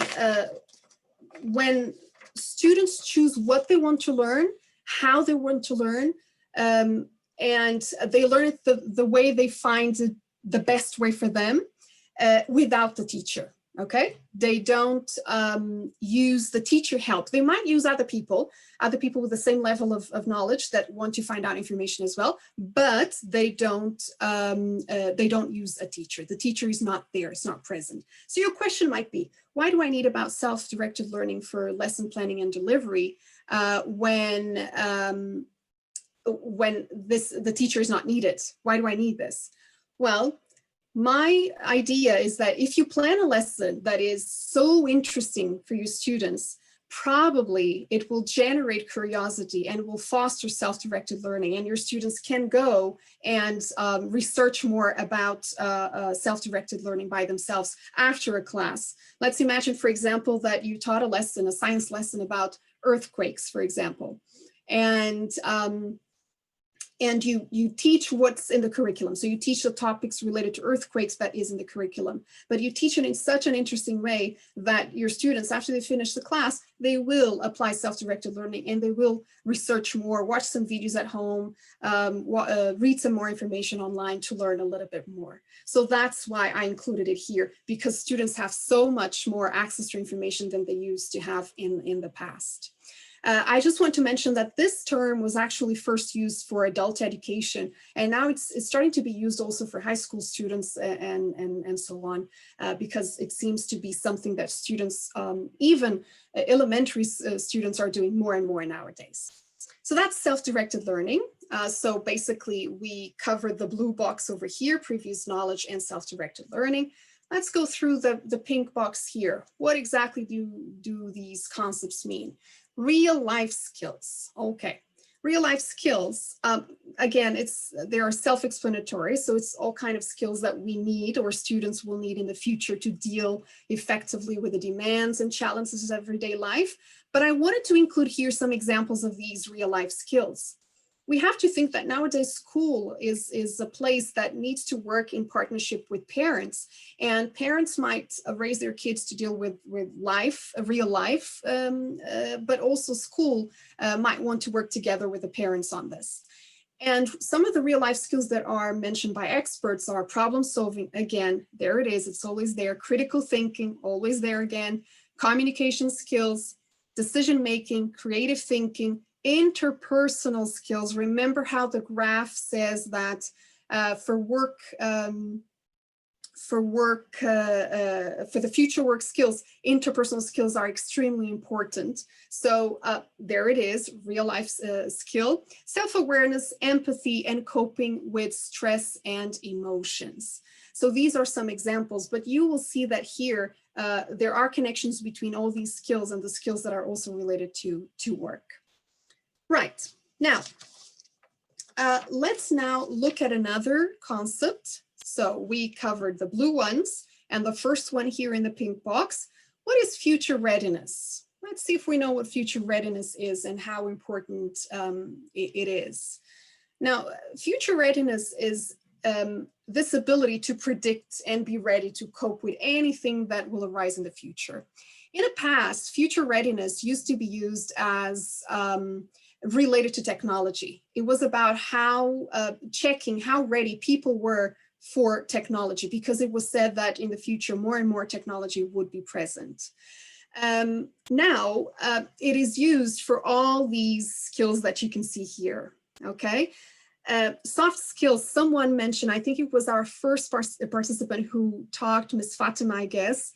when students choose what they want to learn, how they want to learn, and they learn it the way they find it the best way for them without the teacher. Okay, they don't use the teacher help. They might use other people with the same level of knowledge that want to find out information as well, but they don't use a teacher. The teacher is not there, it's not present. So your question might be, why do I need about self-directed learning for lesson planning and delivery when the teacher is not needed? Why do I need this? Well, my idea is that if you plan a lesson that is so interesting for your students, probably it will generate curiosity and will foster self-directed learning, and your students can go and research more about self-directed learning by themselves after a class. Let's imagine, for example, that you taught a lesson, a science lesson about earthquakes, for example, and you teach what's in the curriculum. So you teach the topics related to earthquakes that is in the curriculum, but you teach it in such an interesting way that your students, after they finish the class, they will apply self-directed learning and they will research more, watch some videos at home, read some more information online to learn a little bit more. So that's why I included it here, because students have so much more access to information than they used to have in the past. I just want to mention that this term was actually first used for adult education, and now it's starting to be used also for high school students and so on, because it seems to be something that students, even elementary students, are doing more and more nowadays. So that's self-directed learning. So basically we covered the blue box over here, previous knowledge and self-directed learning. Let's go through the pink box here. What exactly do these concepts mean? Real life skills. Okay, real life skills. Again, they are self-explanatory, so it's all kind of skills that we need or students will need in the future to deal effectively with the demands and challenges of everyday life. But I wanted to include here some examples of these real life skills. We have to think that nowadays school is a place that needs to work in partnership with parents, and parents might raise their kids to deal with life, real life, but also school might want to work together with the parents on this. And some of the real life skills that are mentioned by experts are problem solving. Again, there it is, it's always there. Critical thinking, always there again. Communication skills, decision making, creative thinking, interpersonal skills. Remember how the graph says that for the future work skills, interpersonal skills are extremely important. So there it is, real life skill, self-awareness, empathy, and coping with stress and emotions. So these are some examples, but you will see that here there are connections between all these skills and the skills that are also related to work. Right, now, let's now look at another concept. So we covered the blue ones, and the first one here in the pink box. What is future readiness? Let's see if we know what future readiness is and how important it is. Now, future readiness is this ability to predict and be ready to cope with anything that will arise in the future. In the past, future readiness used to be used as related to technology. It was about how checking how ready people were for technology, because it was said that in the future more and more technology would be present. Now it is used for all these skills that you can see here. Okay, soft skills. Someone mentioned, I think it was our first participant who talked, Ms. Fatima, I guess,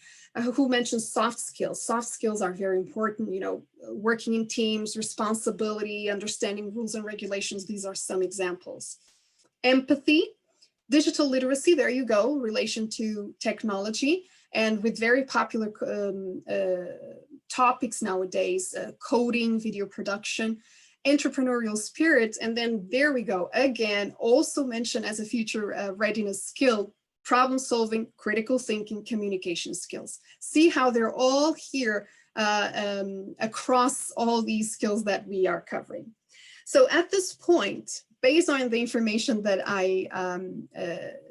who mentioned soft skills. Soft skills are very important, you know, working in teams, responsibility, understanding rules and regulations. These are some examples. Empathy, digital literacy, there you go, relation to technology, and with very popular topics nowadays, coding, video production, entrepreneurial spirit, and then there we go, again, also mentioned as a future readiness skill, problem solving, critical thinking, communication skills. See how they're all here across all these skills that we are covering. So at this point, based on the information that I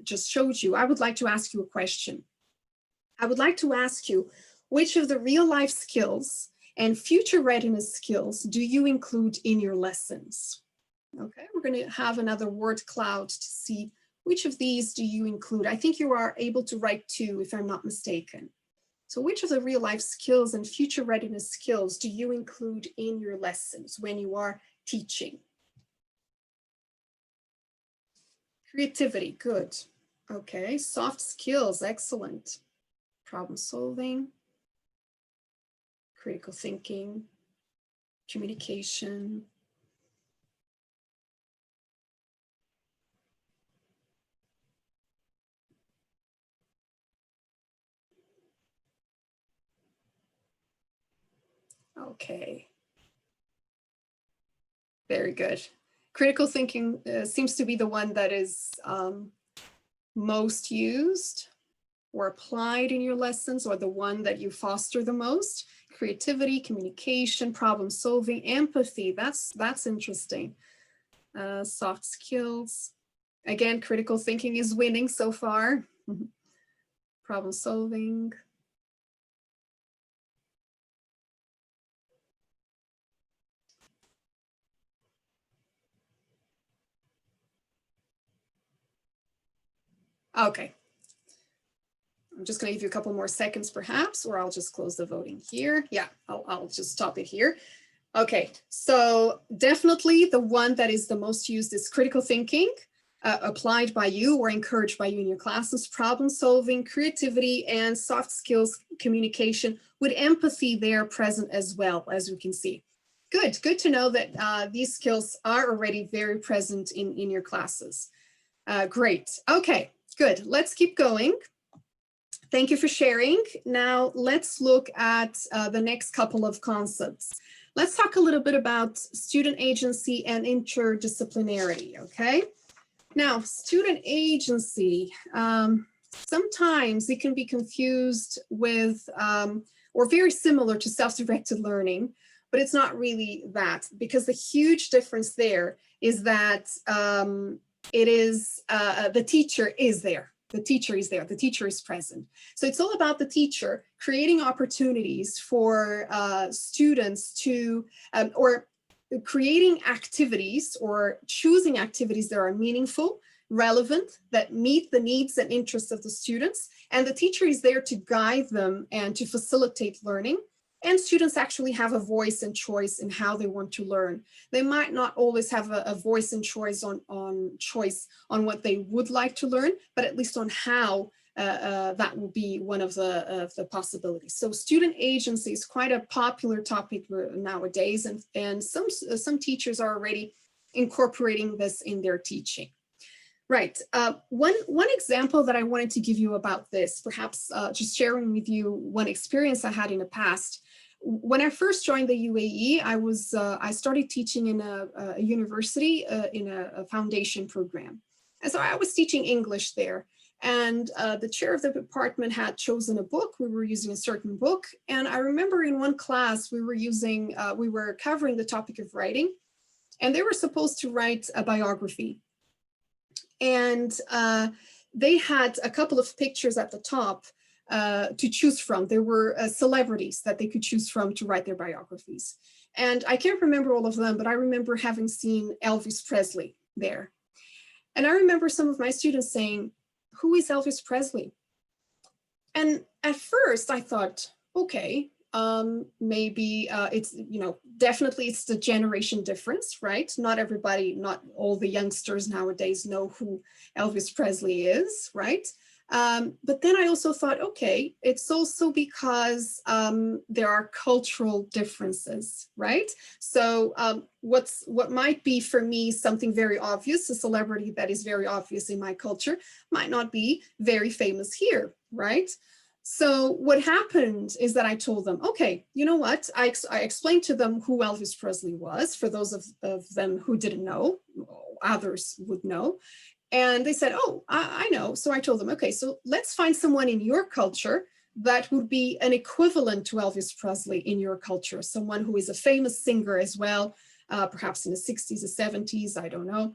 just showed you, I would like to ask you a question. I would like to ask you, which of the real life skills and future readiness skills do you include in your lessons? Okay, we're going to have another word cloud to see which of these do you include. I think you are able to write 2 if I'm not mistaken. So which of the real life skills and future readiness skills do you include in your lessons when you are teaching? Creativity, good. Okay, soft skills, excellent. Problem solving, critical thinking, communication. Okay. Very good. Critical thinking seems to be the one that is most used or applied in your lessons, or the one that you foster the most. Creativity, communication, problem solving, empathy. That's interesting. Soft skills. Again, critical thinking is winning so far. Problem solving. Okay. I'm just going to give you a couple more seconds perhaps, or I'll just close the voting here. Yeah, I'll just stop it here. Okay, so definitely the one that is the most used is critical thinking, applied by you or encouraged by you in your classes, problem solving, creativity, and soft skills communication, with empathy there present as well, as we can see. Good to know that these skills are already very present in your classes. Great, okay, good, let's keep going. Thank you for sharing. Now let's look at the next couple of concepts. Let's talk a little bit about student agency and interdisciplinarity, okay? Now, student agency, sometimes it can be confused with, or very similar to self-directed learning, but it's not really that, because the huge difference there is that it is, the teacher is there. The teacher is there, the teacher is present. So it's all about the teacher creating opportunities for students to, or creating activities or choosing activities that are meaningful, relevant, that meet the needs and interests of the students. And the teacher is there to guide them and to facilitate learning. And students actually have a voice and choice in how they want to learn. They might not always have a voice and choice on what they would like to learn, but at least on how that will be one of the possibilities. So student agency is quite a popular topic nowadays, and some teachers are already incorporating this in their teaching. Right. One example that I wanted to give you about this, perhaps just sharing with you one experience I had in the past. When I first joined the UAE, I started teaching in a university in a foundation program. And so I was teaching English there. And the chair of the department had chosen a book. We were using a certain book. And I remember in one class, we were covering the topic of writing. And they were supposed to write a biography. And they had a couple of pictures at the top to choose from. There were celebrities that they could choose from to write their biographies. And I can't remember all of them, but I remember having seen Elvis Presley there. And I remember some of my students saying, "Who is Elvis Presley?" And at first I thought, okay, maybe it's, definitely it's the generation difference, right? Not everybody, not all the youngsters nowadays know who Elvis Presley is, right? But then I also thought, okay, it's also because there are cultural differences, right? So what might be for me something very obvious, a celebrity that is very obvious in my culture, might not be very famous here, right? So what happened is that I told them, okay, you know what? I explained to them who Elvis Presley was, for those of them who didn't know, others would know. And they said, oh, I know. So I told them, okay, so let's find someone in your culture that would be an equivalent to Elvis Presley in your culture, someone who is a famous singer as well, perhaps in the 60s or 70s, I don't know.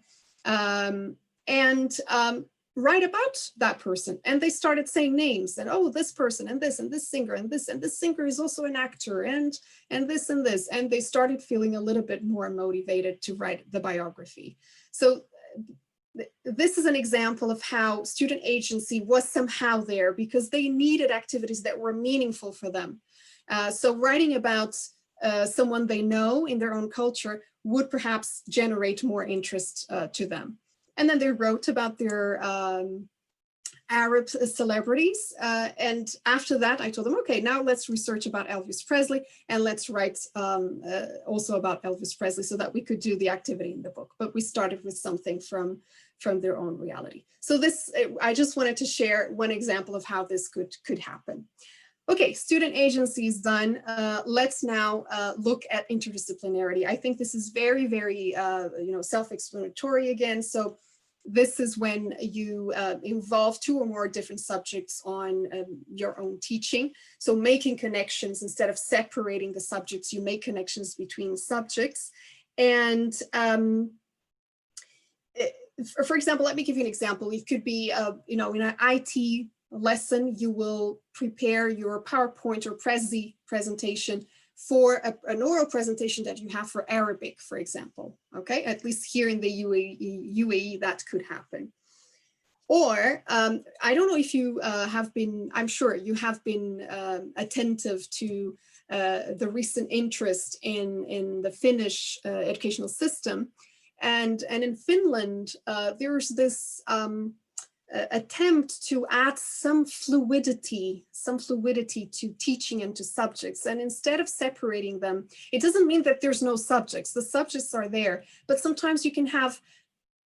Write about that person. And they started saying names and, oh, this person and this singer and this singer is also an actor and this and this. And they started feeling a little bit more motivated to write the biography. So this is an example of how student agency was somehow there because they needed activities that were meaningful for them. So writing about someone they know in their own culture would perhaps generate more interest to them. And then they wrote about their Arab celebrities. And after that, I told them, okay, now let's research about Elvis Presley and let's write also about Elvis Presley so that we could do the activity in the book. But we started with something from their own reality. So this, I just wanted to share one example of how this could happen. Okay, student agency is done. Let's now look at interdisciplinarity. I think this is very, very self-explanatory again. So this is when you involve two or more different subjects on your own teaching. So making connections instead of separating the subjects, you make connections between subjects. And for example, let me give you an example. It could be, in an IT lesson, you will prepare your PowerPoint or Prezi presentation for an oral presentation that you have for Arabic, for example, okay? At least here in the UAE that could happen. Or, I don't know if you have been, I'm sure you have been attentive to the recent interest in the Finnish educational system. And in Finland, there's this attempt to add some fluidity to teaching and to subjects. And instead of separating them, it doesn't mean that there's no subjects. The subjects are there, but sometimes you can have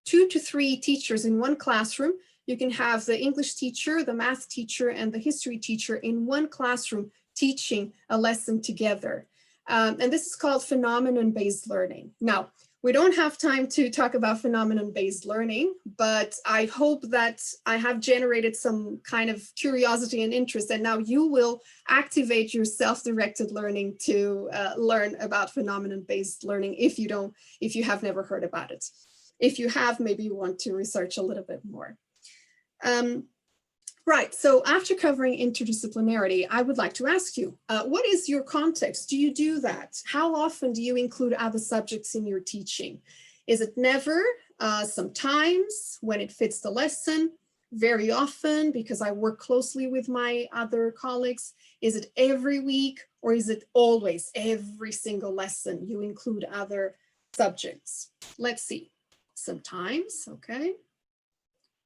2 to 3 teachers in one classroom. You can have the English teacher, the math teacher, and the history teacher in one classroom teaching a lesson together. And this is called phenomenon-based learning. Now, we don't have time to talk about phenomenon-based learning, but I hope that I have generated some kind of curiosity and interest, and now you will activate your self-directed learning to learn about phenomenon-based learning if you have never heard about it. If you have, maybe you want to research a little bit more. Right, so after covering interdisciplinarity, I would like to ask you, what is your context? Do you do that? How often do you include other subjects in your teaching? Is it never, sometimes when it fits the lesson, very often because I work closely with my other colleagues? Is it every week, or is it always every single lesson you include other subjects? Let's see, sometimes, okay,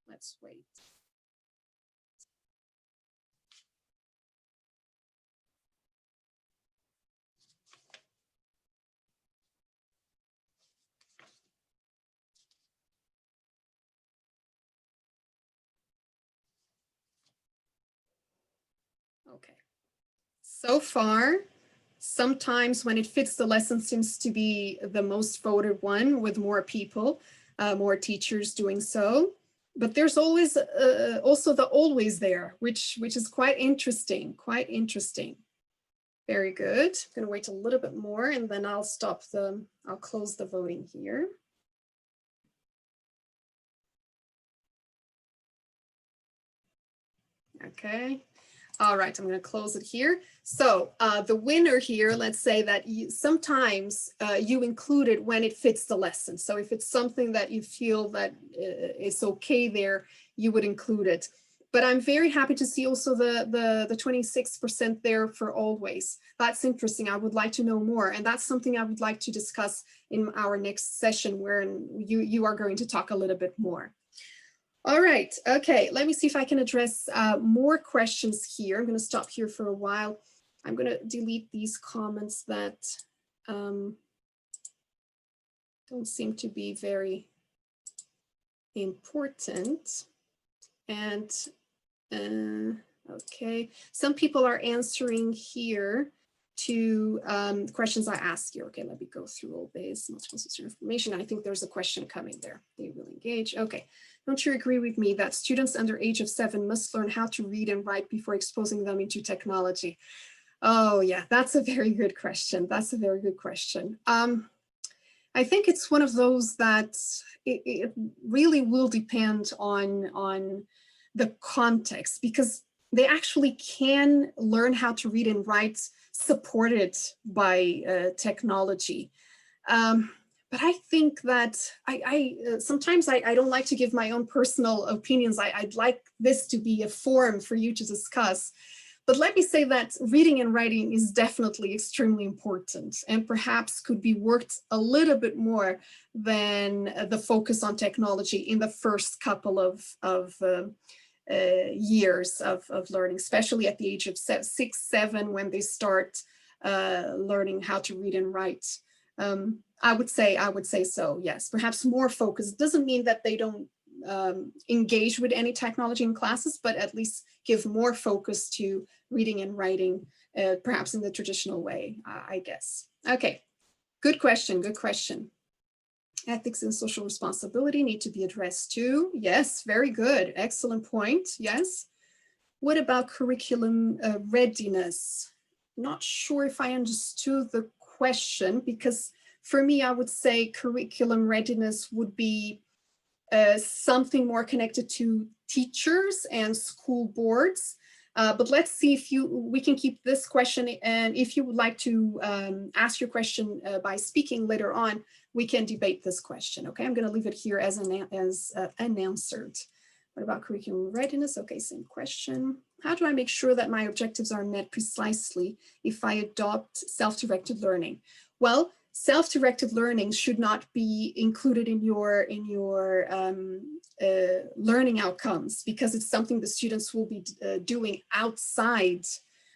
let's wait. Okay, so far, sometimes when it fits the lesson seems to be the most voted one with more people, more teachers doing so. But there's always also the always there, which is quite interesting, Very good. I'm gonna wait a little bit more and then I'll close the voting here. Okay. All right, I'm going to close it here. So the winner here, let's say that sometimes you include it when it fits the lesson. So if it's something that you feel that it's okay there, you would include it. But I'm very happy to see also the 26% there for always. That's interesting. I would like to know more. And that's something I would like to discuss in our next session where you are going to talk a little bit more. All right, okay, let me see if I can address more questions here. I'm going to stop here for a while. I'm going to delete these comments that don't seem to be very important. And okay, some people are answering here to questions I asked you. Okay, let me go through all this multiple source information. I think there's a question coming there. They will engage. Okay, Don't you agree with me that students under age of 7 must learn how to read and write before exposing them into technology? Oh yeah, that's a very good question. That's a very good question. I think it's one of those that it really will depend on the context, because they actually can learn how to read and write supported by technology. But I think that sometimes I don't like to give my own personal opinions. I'd like this to be a forum for you to discuss. But let me say that reading and writing is definitely extremely important and perhaps could be worked a little bit more than the focus on technology in the first couple of years of learning, especially at the age of 6, 7, when they start learning how to read and write. I would say so, yes. Perhaps more focus. Doesn't mean that they don't engage with any technology in classes, but at least give more focus to reading and writing, perhaps in the traditional way, I guess. Okay, good question, good question. Ethics and social responsibility need to be addressed too. Yes, very good, excellent point, yes. What about curriculum readiness? Not sure if I understood the question, because for me, I would say curriculum readiness would be something more connected to teachers and school boards. But let's see if we can keep this question, and if you would like to ask your question by speaking later on, we can debate this question. Okay, I'm going to leave it here as unanswered. What about curriculum readiness? Okay, same question. How do I make sure that my objectives are met precisely if I adopt self-directed learning? Well, self-directed learning should not be included in your learning outcomes, because it's something the students will be doing outside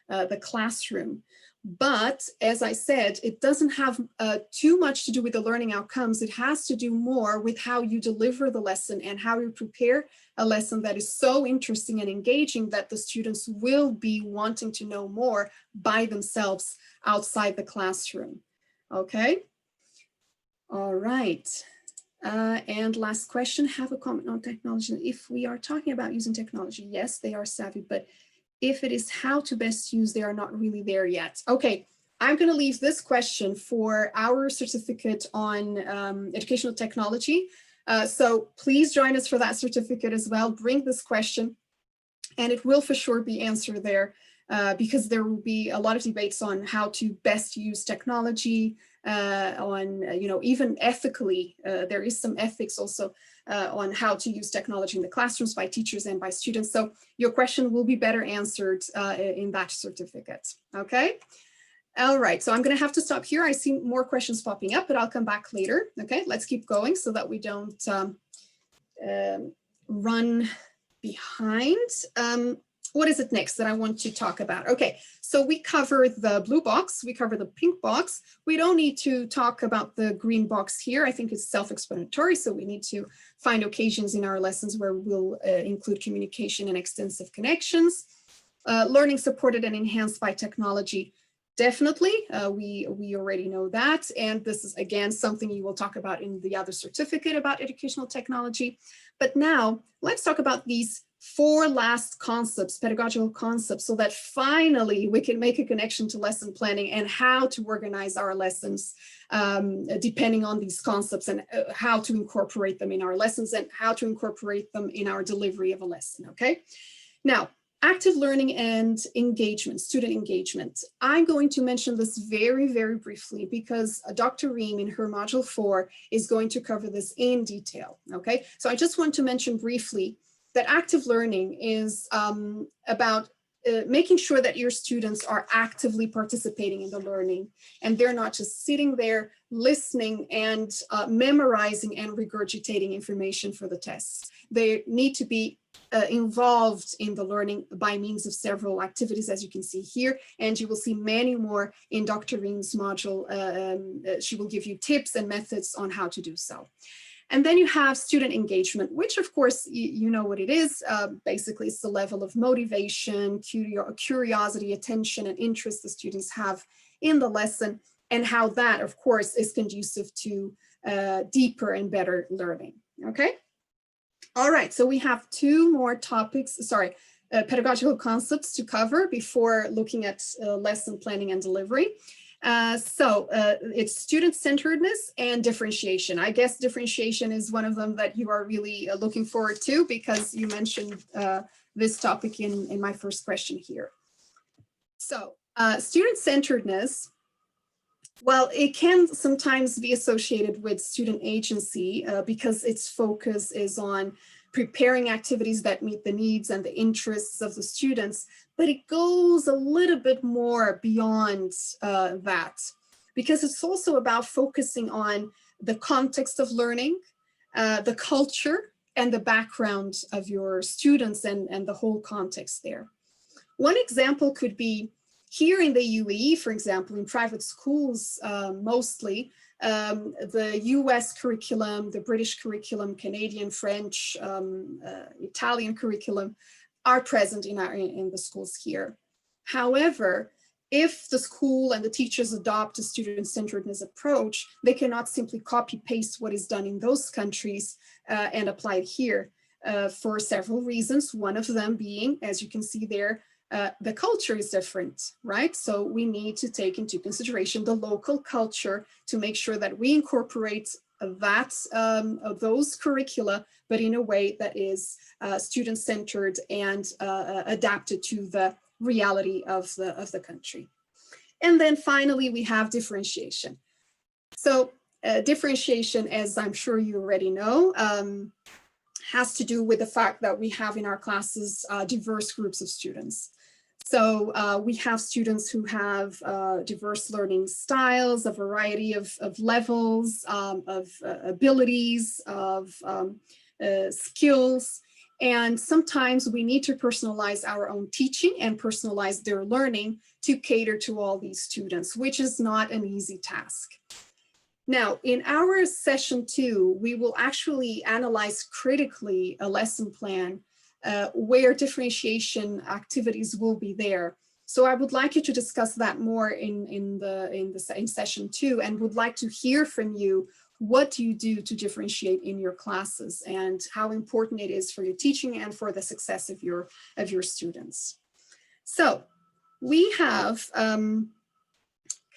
the classroom. But as I said, it doesn't have too much to do with the learning outcomes. It has to do more with how you deliver the lesson and how you prepare a lesson that is so interesting and engaging that the students will be wanting to know more by themselves outside the classroom. Okay. All right. And last question, have a comment on technology. If we are talking about using technology, yes, they are savvy, but if it is how to best use, they are not really there yet. Okay, I'm going to leave this question for our certificate on educational technology. So please join us for that certificate as well. Bring this question, and it will for sure be answered there, because there will be a lot of debates on how to best use technology, on, even ethically, there is some ethics also on how to use technology in the classrooms by teachers and by students. So your question will be better answered in that certificate. Okay. All right. So I'm going to have to stop here. I see more questions popping up, but I'll come back later. Okay. Let's keep going so that we don't run behind. What is it next that I want to talk about? Okay, so we covered the blue box, we covered the pink box. We don't need to talk about the green box here. I think it's self-explanatory, so we need to find occasions in our lessons where we'll include communication and extensive connections. Learning supported and enhanced by technology. Definitely, we already know that. And this is, again, something you will talk about in the other certificate about educational technology. But now let's talk about these 4 last concepts, pedagogical concepts, so that finally we can make a connection to lesson planning and how to organize our lessons depending on these concepts, and how to incorporate them in our lessons and how to incorporate them in our delivery of a lesson, okay? Now, active learning and engagement, student engagement. I'm going to mention this very, very briefly because Dr. Ream in her module 4 is going to cover this in detail, okay? So I just want to mention briefly that active learning is about making sure that your students are actively participating in the learning, and they're not just sitting there listening and memorizing and regurgitating information for the tests. They need to be involved in the learning by means of several activities, as you can see here, and you will see many more in Dr. Ream's module. She will give you tips and methods on how to do so. And then you have student engagement, which of course, you know what it is. Basically, it's the level of motivation, curiosity, attention, and interest the students have in the lesson, and how that, of course, is conducive to deeper and better learning, okay? All right, so we have two more topics, pedagogical concepts to cover before looking at lesson planning and delivery. It's student-centeredness and differentiation. I guess differentiation is one of them that you are really looking forward to, because you mentioned this topic in my first question here. So student-centeredness, well, it can sometimes be associated with student agency because its focus is on preparing activities that meet the needs and the interests of the students, but it goes a little bit more beyond that, because it's also about focusing on the context of learning, the culture and the background of your students and the whole context there. One example could be here in the UAE, for example, in private schools mostly, the US curriculum, the British curriculum, Canadian, French, Italian curriculum are present in the schools here. However, if the school and the teachers adopt a student-centeredness approach, they cannot simply copy-paste what is done in those countries and apply it here for several reasons. One of them being, as you can see there, the culture is different, right? So we need to take into consideration the local culture to make sure that we incorporate that those curricula, but in a way that is student-centered and adapted to the reality of the country. And then finally, we have differentiation. So differentiation, as I'm sure you already know, has to do with the fact that we have in our classes diverse groups of students. So we have students who have diverse learning styles, a variety of levels, of abilities, of skills. And sometimes we need to personalize our own teaching and personalize their learning to cater to all these students, which is not an easy task. Now, in our session 2, we will actually analyze critically a lesson plan where differentiation activities will be there. So I would like you to discuss that more in session 2, and would like to hear from you what you do to differentiate in your classes and how important it is for your teaching and for the success of your students. So we have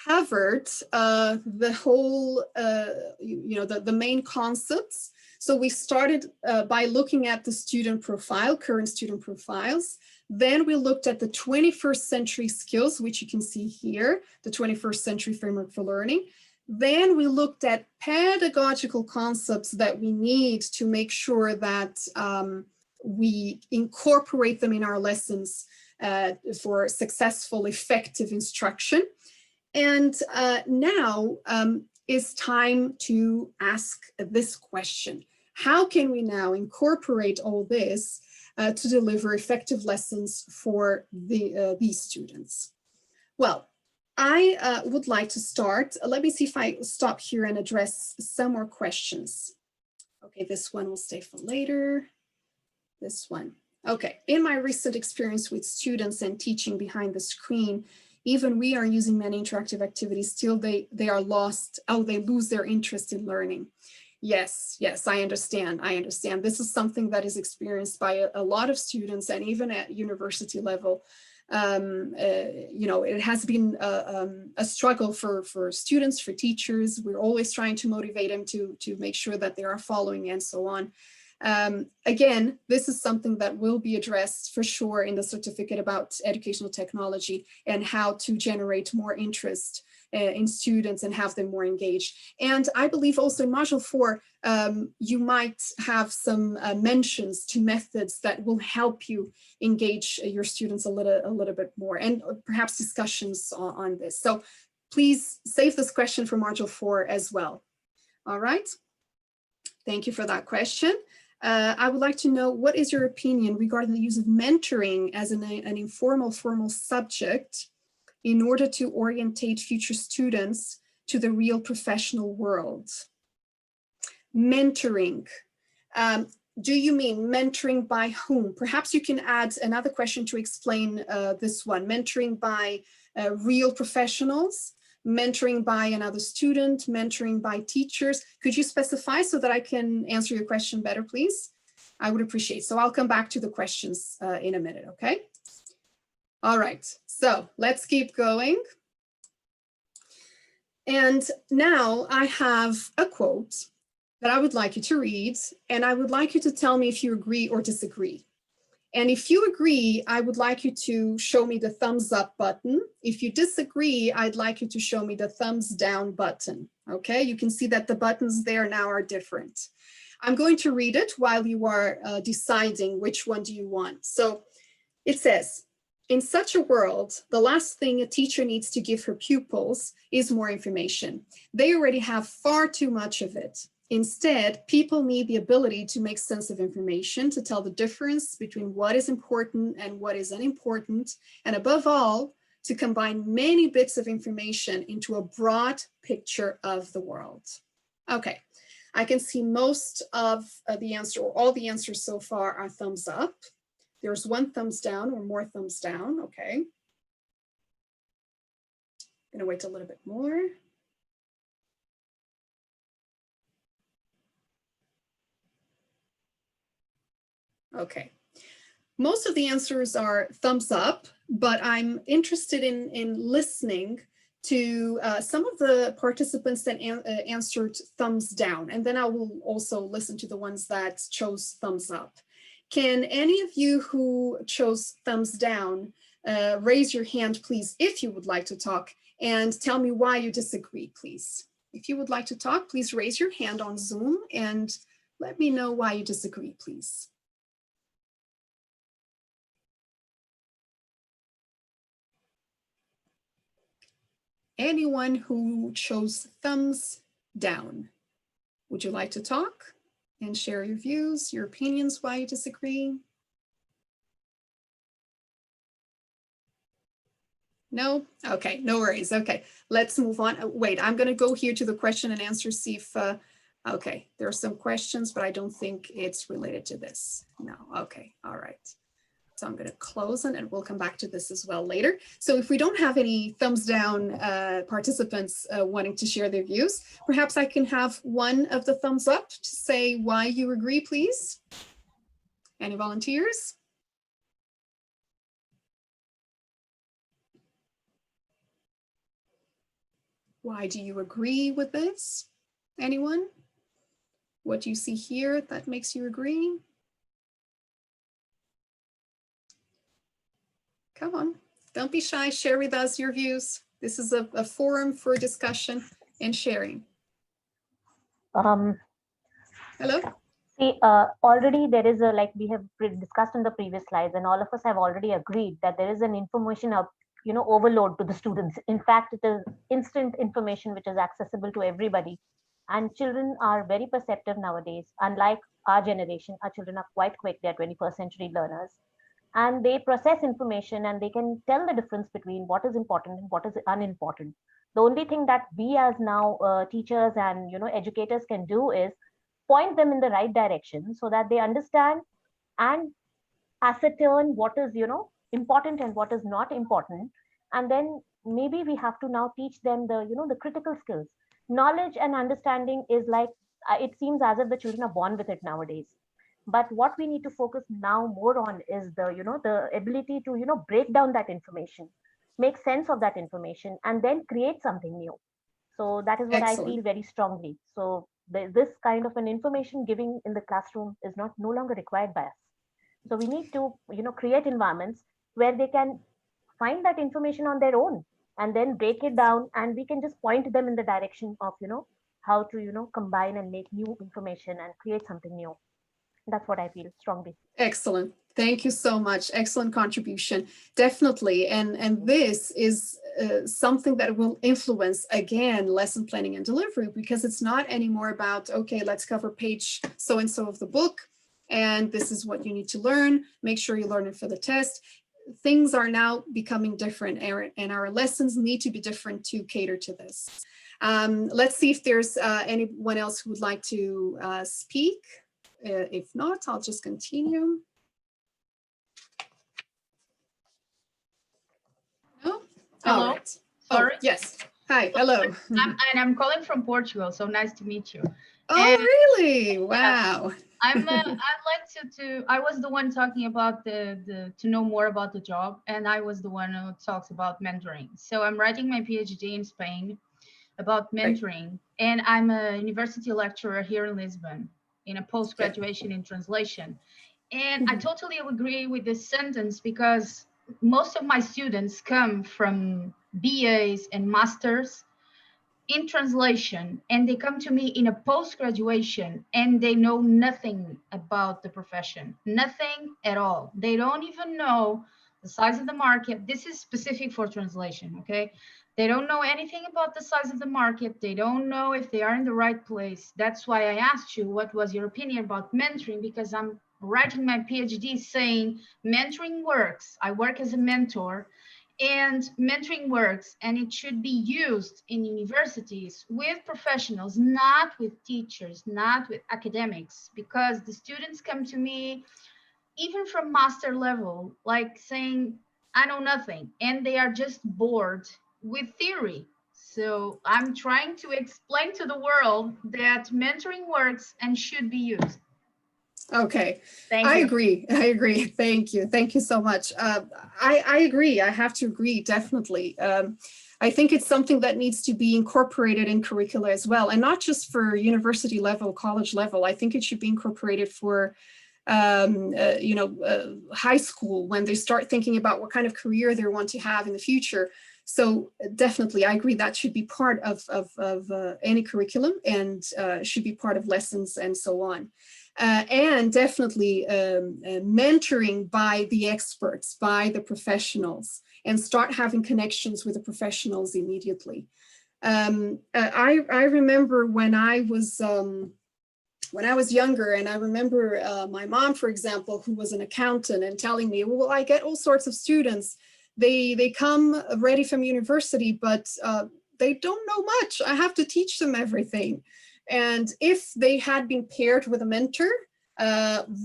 covered the whole, the main concepts. So we started by looking at the student profile, current student profiles. Then we looked at the 21st century skills, which you can see here, the 21st century framework for learning. Then we looked at pedagogical concepts that we need to make sure that we incorporate them in our lessons for successful, effective instruction. And now is time to ask this question. How can we now incorporate all this to deliver effective lessons for these students? Well, I would like to start. Let me see if I stop here and address some more questions. Okay, this one will stay for later. This one. Okay, in my recent experience with students and teaching behind the screen, even we are using many interactive activities, still they are lost. Oh, they lose their interest in learning. Yes, I understand. This is something that is experienced by a lot of students, and even at university level. It has been a struggle for students, for teachers. We're always trying to motivate them to make sure that they are following and so on. Again, this is something that will be addressed for sure in the certificate about educational technology and how to generate more interest in students and have them more engaged. And I believe also in Module 4, you might have some mentions to methods that will help you engage your students a little bit more, and perhaps discussions on this. So please save this question for Module 4 as well. All right. Thank you for that question. I would like to know, what is your opinion regarding the use of mentoring as an informal formal subject in order to orientate future students to the real professional world? Mentoring. Do you mean mentoring by whom? Perhaps you can add another question to explain this one. Mentoring by real professionals, mentoring by another student, mentoring by teachers. Could you specify so that I can answer your question better, please? I would appreciate. So I'll come back to the questions in a minute, okay? All right, so let's keep going. And now I have a quote that I would like you to read, and I would like you to tell me if you agree or disagree. And if you agree, I would like you to show me the thumbs up button. If you disagree, I'd like you to show me the thumbs down button. Okay, you can see that the buttons there now are different. I'm going to read it while you are deciding which one do you want. So it says, in such a world, the last thing a teacher needs to give her pupils is more information. They already have far too much of it. Instead, people need the ability to make sense of information, to tell the difference between what is important and what is unimportant, and above all, to combine many bits of information into a broad picture of the world. Okay, I can see most of the answer, or all the answers so far are thumbs up. There's one thumbs down or more thumbs down, okay. I'm gonna wait a little bit more. Okay, most of the answers are thumbs up, but I'm interested in listening to some of the participants that answered thumbs down, and then I will also listen to the ones that chose thumbs up. Can any of you who chose thumbs down raise your hand, please, if you would like to talk, and tell me why you disagree, please. If you would like to talk, please raise your hand on Zoom and let me know why you disagree, please. Anyone who chose thumbs down, would you like to talk and share your views, your opinions, why you disagree? No? Okay, no worries. Okay, let's move on. Wait, I'm going to go here to the question and answer, see if, okay, there are some questions, but I don't think it's related to this. No, okay, all right. So I'm going to close and we'll come back to this as well later. So if we don't have any thumbs down participants wanting to share their views, perhaps I can have one of the thumbs up to say why you agree, please. Any volunteers? Why do you agree with this? Anyone? What do you see here that makes you agree? Come on, don't be shy, share with us your views. This is a forum for discussion and sharing. Hello? See, already there is a, like we have discussed in the previous slides, and all of us have already agreed that there is an information overload to the students. In fact, it is instant information which is accessible to everybody. And children are very perceptive nowadays. Unlike our generation, our children are quite quick. They're 21st century learners. And they process information and they can tell the difference between what is important and what is unimportant. The only thing that we as now teachers and educators can do is point them in the right direction so that they understand and ascertain what is important and what is not important. And then maybe we have to now teach them the the critical skills. Knowledge and understanding is like, it seems as if the children are born with it nowadays. But what we need to focus now more on is the the ability to break down that information, make sense of that information, and then create something new. So that is what Excellent. I feel very strongly. So this kind of an information giving in the classroom is no longer required by us. So we need to create environments where they can find that information on their own and then break it down, and we can just point them in the direction of how to combine and make new information and create something new. That's what I feel strongly. Excellent. Thank you so much. Excellent contribution. Definitely. And this is something that will influence, again, lesson planning and delivery, because it's not anymore about, okay, let's cover page so-and-so of the book, and this is what you need to learn. Make sure you learn it for the test. Things are now becoming different, and our lessons need to be different to cater to this. Let's see if there's anyone else who would like to speak. If not, I'll just continue. No? Hello. All right. Sorry. Oh, yes. Hi. Hello. I'm calling from Portugal, so nice to meet you. Oh, And really? Wow. I'd like to I was the one talking about the to know more about the job, and I was the one who talks about mentoring. So I'm writing my PhD in Spain about mentoring, and I'm a university lecturer here in Lisbon in a post-graduation in translation. And I totally agree with this sentence, because most of my students come from BAs and masters in translation, and they come to me in a post-graduation, and they know nothing about the profession, nothing at all. They don't even know the size of the market. This is specific for translation, okay? They don't know anything about the size of the market. They don't know if they are in the right place. That's why I asked you what was your opinion about mentoring, because I'm writing my PhD saying mentoring works. I work as a mentor, and mentoring works, and it should be used in universities with professionals, not with teachers, not with academics, because the students come to me, even from master level, like saying, I know nothing, and they are just bored with theory. So I'm trying to explain to the world that mentoring works and should be used. Okay, Thank I you. agree. I agree. Thank you. Thank you so much. I agree. I have to agree, definitely. I think it's something that needs to be incorporated in curricula as well, and not just for university level, college level. I think it should be incorporated for high school, when they start thinking about what kind of career they want to have in the future. So definitely, I agree that should be part of any curriculum, and should be part of lessons and so on. And definitely mentoring by the experts, by the professionals, and start having connections with the professionals immediately. I remember when I was younger, and I remember my mom, for example, who was an accountant, and telling me, well, I get all sorts of students. They come ready from university, but they don't know much. I have to teach them everything. And if they had been paired with a mentor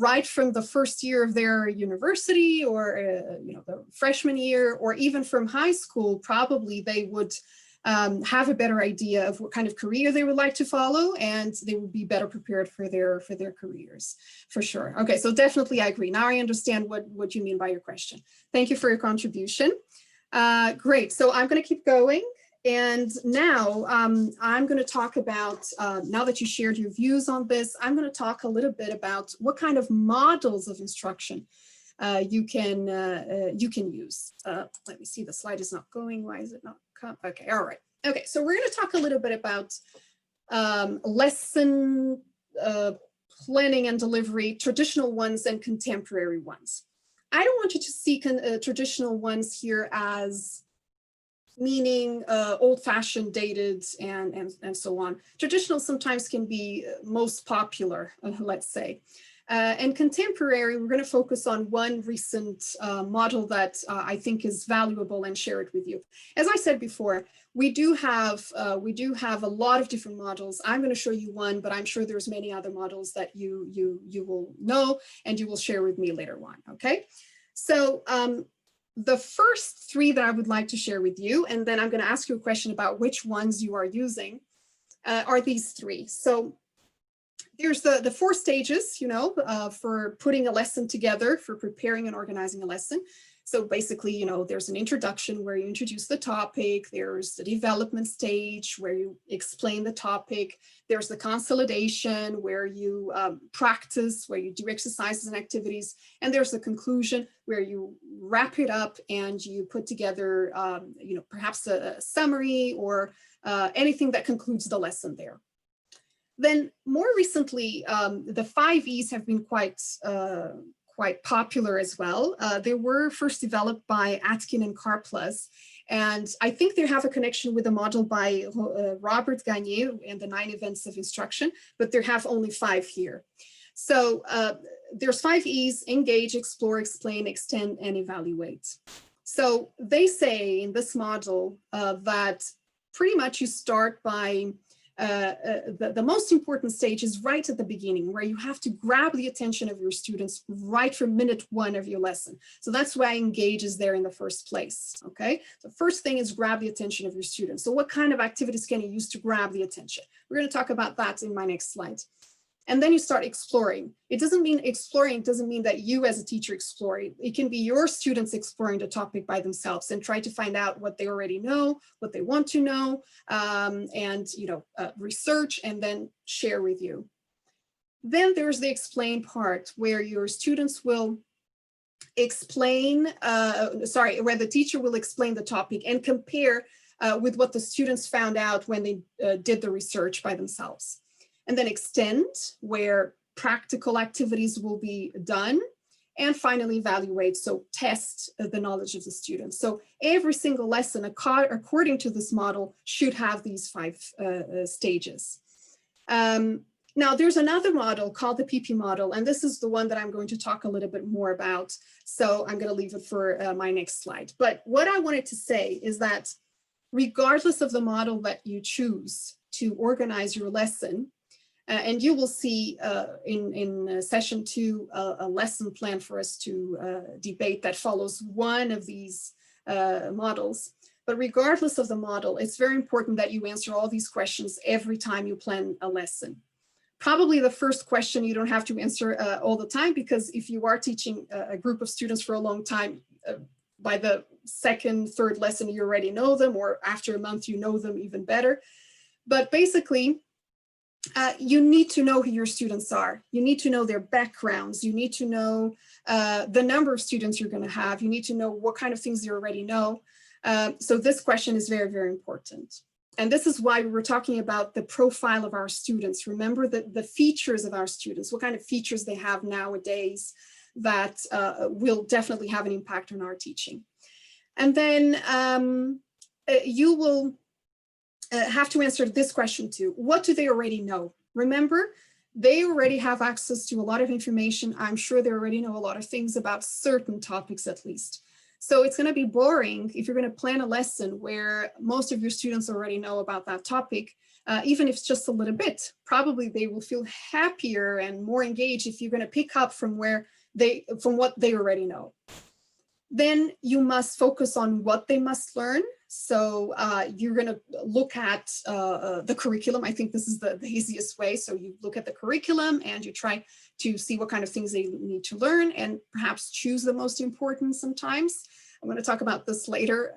right from the first year of their university, or the freshman year, or even from high school, probably they would have a better idea of what kind of career they would like to follow, and they would be better prepared for their careers, for sure. Okay, so definitely I agree. Now I understand what you mean by your question. Thank you for your contribution. Great, so I'm going to keep going. And now I'm going to talk about, now that you shared your views on this, I'm going to talk a little bit about what kind of models of instruction you can use. Let me see, the slide is not going. Why is it not come? Okay, all right. Okay, so we're going to talk a little bit about lesson planning and delivery, traditional ones and contemporary ones. I don't want you to see traditional ones here as meaning old-fashioned, dated, and so on. Traditional sometimes can be most popular, let's say. And contemporary, we're going to focus on one recent model that I think is valuable, and share it with you. As I said before, we do have a lot of different models. I'm going to show you one, but I'm sure there's many other models that you will know and you will share with me later on. Okay, so the first three that I would like to share with you, and then I'm going to ask you a question about which ones you are using, are these three. So there's the four stages, for putting a lesson together, for preparing and organizing a lesson. So basically, there's an introduction where you introduce the topic. There's the development stage where you explain the topic. There's the consolidation where you practice, where you do exercises and activities. And there's the conclusion where you wrap it up and you put together, perhaps a summary or anything that concludes the lesson there. Then more recently, the 5 E's have been quite popular as well. They were first developed by Atkin and Karplus, and I think they have a connection with a model by Robert Gagne and the 9 events of instruction, but there have only 5 here. So there's 5 E's: engage, explore, explain, extend, and evaluate. So they say in this model that pretty much you start by the most important stage is right at the beginning, where you have to grab the attention of your students right from minute 1 of your lesson. So that's why engage is there in the first place. Okay, the first thing is grab the attention of your students. So what kind of activities can you use to grab the attention? We're going to talk about that in my next slide. And then you start exploring. It doesn't mean exploring, doesn't mean that you as a teacher exploring. It can be your students exploring the topic by themselves and try to find out what they already know, what they want to know, and research and then share with you. Then there's the explain part where your students will explain, where the teacher will explain the topic and compare with what the students found out when they did the research by themselves. And then extend, where practical activities will be done. And finally evaluate, so test the knowledge of the students. So every single lesson, according to this model, should have these 5 stages. Now there's another model called the PP model, and this is the one that I'm going to talk a little bit more about. So I'm going to leave it for my next slide. But what I wanted to say is that regardless of the model that you choose to organize your lesson, and you will see in session 2 a lesson plan for us to debate that follows one of these models. But regardless of the model, it's very important that you answer all these questions every time you plan a lesson. Probably the first question you don't have to answer all the time, because if you are teaching a group of students for a long time, by the second, third lesson, you already know them, or after a month, you know them even better. But basically, you need to know who your students are. You need to know their backgrounds. You need to know the number of students you're going to have. You need to know what kind of things you already know. So this question is very, very important. And this is why we were talking about the profile of our students. Remember the features of our students, what kind of features they have nowadays that will definitely have an impact on our teaching. And then you will have to answer this question too. What do they already know? Remember, they already have access to a lot of information. I'm sure they already know a lot of things about certain topics at least. So it's going to be boring if you're going to plan a lesson where most of your students already know about that topic, even if it's just a little bit. Probably they will feel happier and more engaged if you're going to pick up from what they already know. Then you must focus on what they must learn. So you're going to look at the curriculum. I think this is the easiest way. So you look at the curriculum and you try to see what kind of things they need to learn and perhaps choose the most important sometimes. I'm going to talk about this later.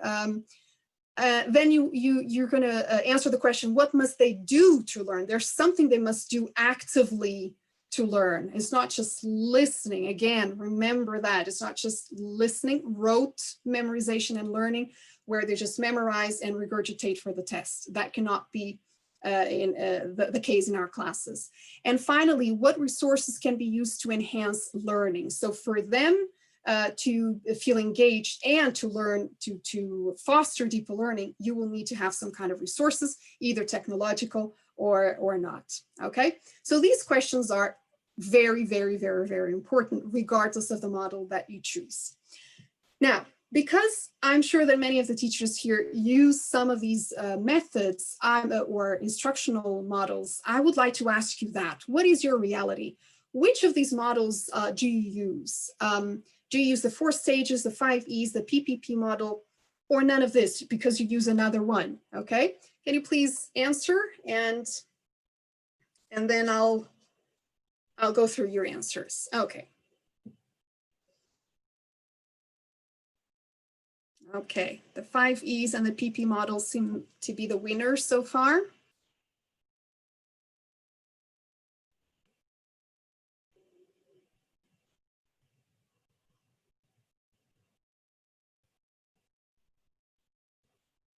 Then you're going to answer the question, what must they do to learn? There's something they must do actively to learn. It's not just listening. Again, remember that. It's not just listening, rote memorization and learning, where they just memorize and regurgitate for the test. That cannot be the case in our classes. And finally, what resources can be used to enhance learning? So for them to feel engaged and to learn, to foster deeper learning, you will need to have some kind of resources, either technological or not, okay? So these questions are very, very, very, very important, regardless of the model that you choose. Now, because I'm sure that many of the teachers here use some of these methods or instructional models, I would like to ask you that. What is your reality? Which of these models do you use? Do you use the 4 stages, the 5 E's, the PPP model, or none of this because you use another one, okay? Can you please answer? And then I'll go through your answers. Okay. Okay, the 5 E's and the PP model seem to be the winners so far.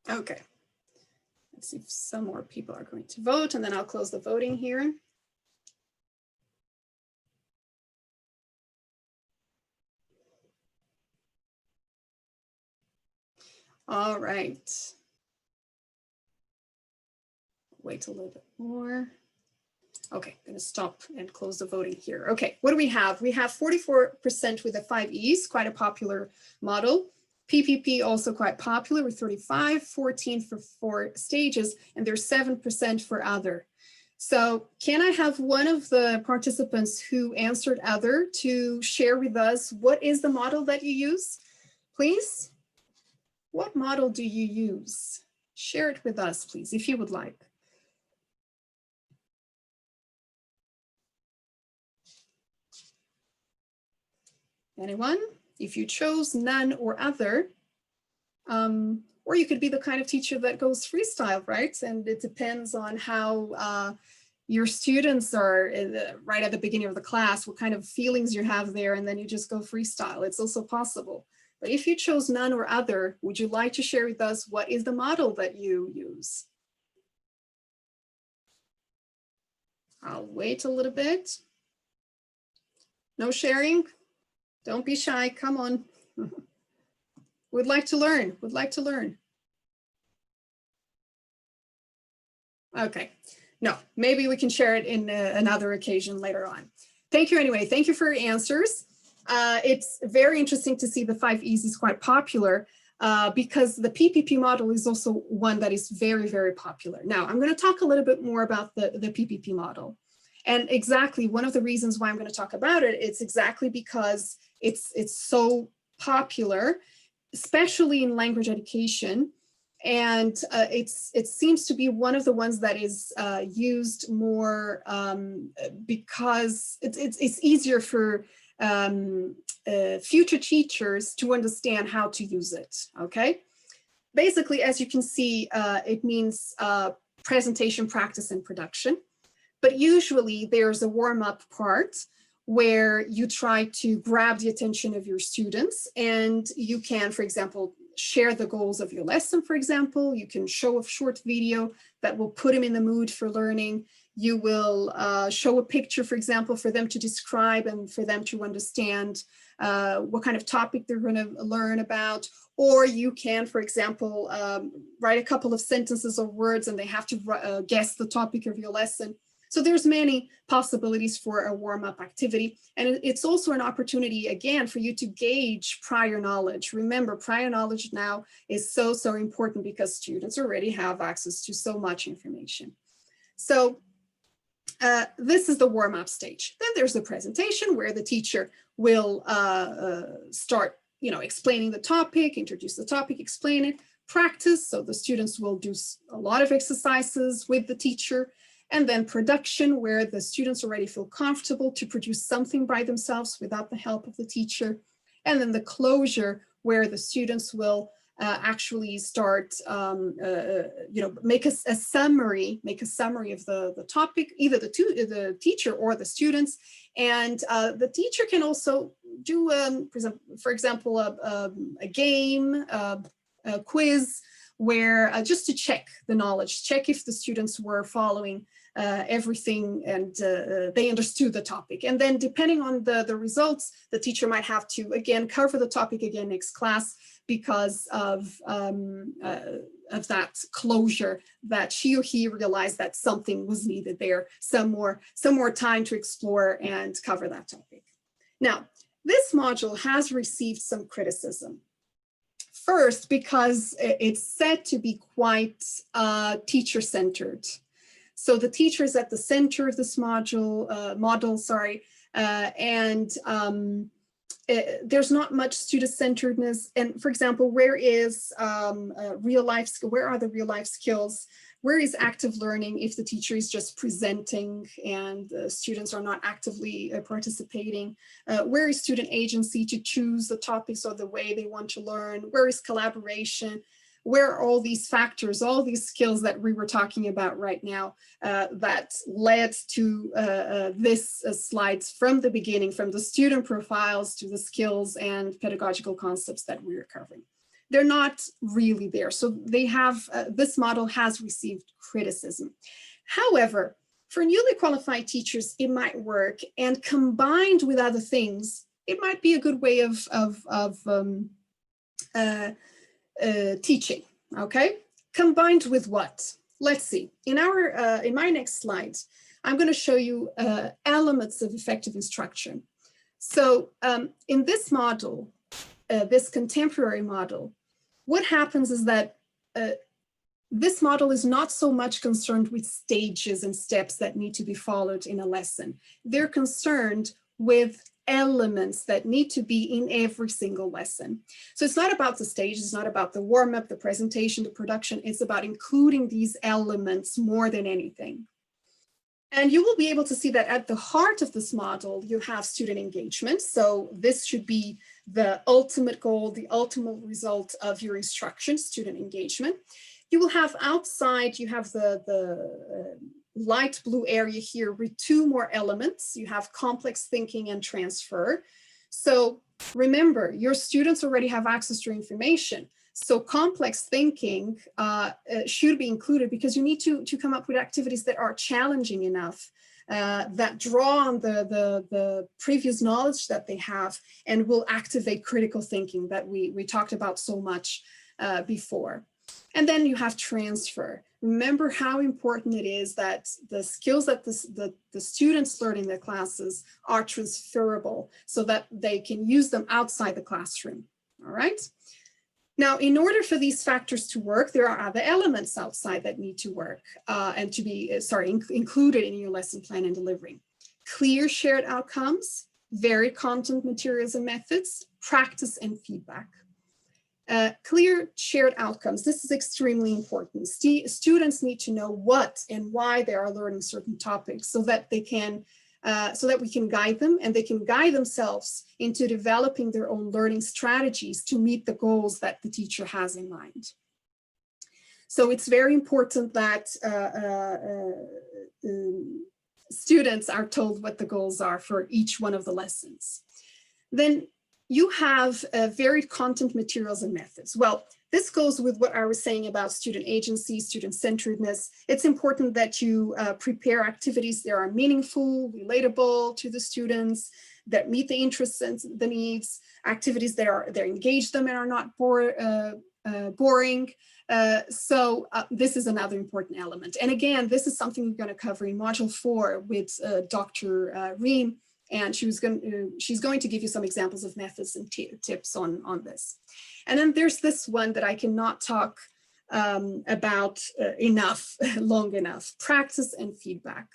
Okay, let's see if some more people are going to vote, and then I'll close the voting here. All right. Wait a little bit more. Okay, I'm going to stop and close the voting here. Okay, what do we have? We have 44% with the 5 E's, quite a popular model. PPP also quite popular with 35, 14 for 4 stages, and there's 7% for other. So can I have one of the participants who answered other to share with us what is the model that you use, please? What model do you use? Share it with us, please, if you would like. Anyone? If you chose none or other, or you could be the kind of teacher that goes freestyle, right? And it depends on how your students are right at the beginning of the class, what kind of feelings you have there, and then you just go freestyle. It's also possible. But if you chose none or other, would you like to share with us what is the model that you use? I'll wait a little bit. No sharing? Don't be shy, come on. Would like to learn, would like to learn. Okay, no, maybe we can share it in another occasion later on. Thank you anyway, thank you for your answers. It's very interesting to see the 5 E's is quite popular because the PPP model is also one that is very, very popular. Now, I'm going to talk a little bit more about the PPP model. And exactly one of the reasons why I'm going to talk about it, it's exactly because it's so popular, especially in language education. And it seems to be one of the ones that is used more because it's easier for future teachers to understand how to use it, okay? Basically, as you can see, it means presentation, practice, and production. But usually there's a warm-up part where you try to grab the attention of your students, and you can, for example, share the goals of your lesson, for example. You can show a short video that will put them in the mood for learning. You will show a picture, for example, for them to describe and for them to understand what kind of topic they're going to learn about. Or you can, for example, write a couple of sentences or words and they have to guess the topic of your lesson. So there's many possibilities for a warm-up activity. And it's also an opportunity, again, for you to gauge prior knowledge. Remember, prior knowledge now is so, so important because students already have access to so much information. So this is the warm-up stage. Then there's the presentation where the teacher will start, explaining the topic, introduce the topic, explain it, practice. So the students will do a lot of exercises with the teacher. And then production, where the students already feel comfortable to produce something by themselves without the help of the teacher. And then the closure, where the students will actually start, make a summary of the topic, either the teacher or the students. And the teacher can also do, for example, a game, a quiz, where just to check the knowledge, check if the students were following everything and they understood the topic. And then depending on the results, the teacher might have to, again, cover the topic again next class because of that closure, that she or he realized that something was needed there, some more time to explore and cover that topic. Now, this module has received some criticism. First, because it's said to be quite teacher-centered. So the teacher is at the center of this model, and there's not much student-centeredness. And for example, where is real life? Where are the real life skills? Where is active learning if the teacher is just presenting and the students are not actively participating? Where is student agency to choose the topics or the way they want to learn? Where is collaboration? Where are all these factors, all these skills that we were talking about right now that led to this slides from the beginning, from the student profiles to the skills and pedagogical concepts that we are covering? They're not really there. So they have, this model has received criticism. However, for newly qualified teachers, it might work, and combined with other things, it might be a good way of teaching, okay? Combined with what? Let's see. In my next slide, I'm going to show you elements of effective instruction. So in this model, this contemporary model, what happens is that this model is not so much concerned with stages and steps that need to be followed in a lesson. They're concerned with elements that need to be in every single lesson. So it's not about the stage, it's not about the warm-up, the presentation, the production, it's about including these elements more than anything. And you will be able to see that at the heart of this model, you have student engagement. So this should be the ultimate goal, the ultimate result of your instruction, student engagement. You will have outside, you have the light blue area here with two more elements. You have complex thinking and transfer. So remember, your students already have access to information. So complex thinking should be included because you need to come up with activities that are challenging enough, that draw on the previous knowledge that they have and will activate critical thinking that we talked about so much before. And then you have transfer. Remember how important it is that the skills that the students learn in their classes are transferable so that they can use them outside the classroom, all right? Now, in order for these factors to work, there are other elements outside that need to work and to be, included in your lesson plan and delivery. Clear shared outcomes, varied content, materials, and methods, practice and feedback. Clear shared outcomes. This is extremely important. Students need to know what and why they are learning certain topics so that they can, so that we can guide them and they can guide themselves into developing their own learning strategies to meet the goals that the teacher has in mind. So it's very important that students are told what the goals are for each one of the lessons. Then you have varied content, materials, and methods. Well, this goes with what I was saying about student agency, student-centeredness. It's important that you prepare activities that are meaningful, relatable to the students, that meet the interests and the needs, activities that engage them and are not boring. So this is another important element. And again, this is something we're going to cover in Module 4 with Dr. Reem. And she's going to give you some examples of methods and tips on this. And then there's this one that I cannot talk about long enough, practice and feedback.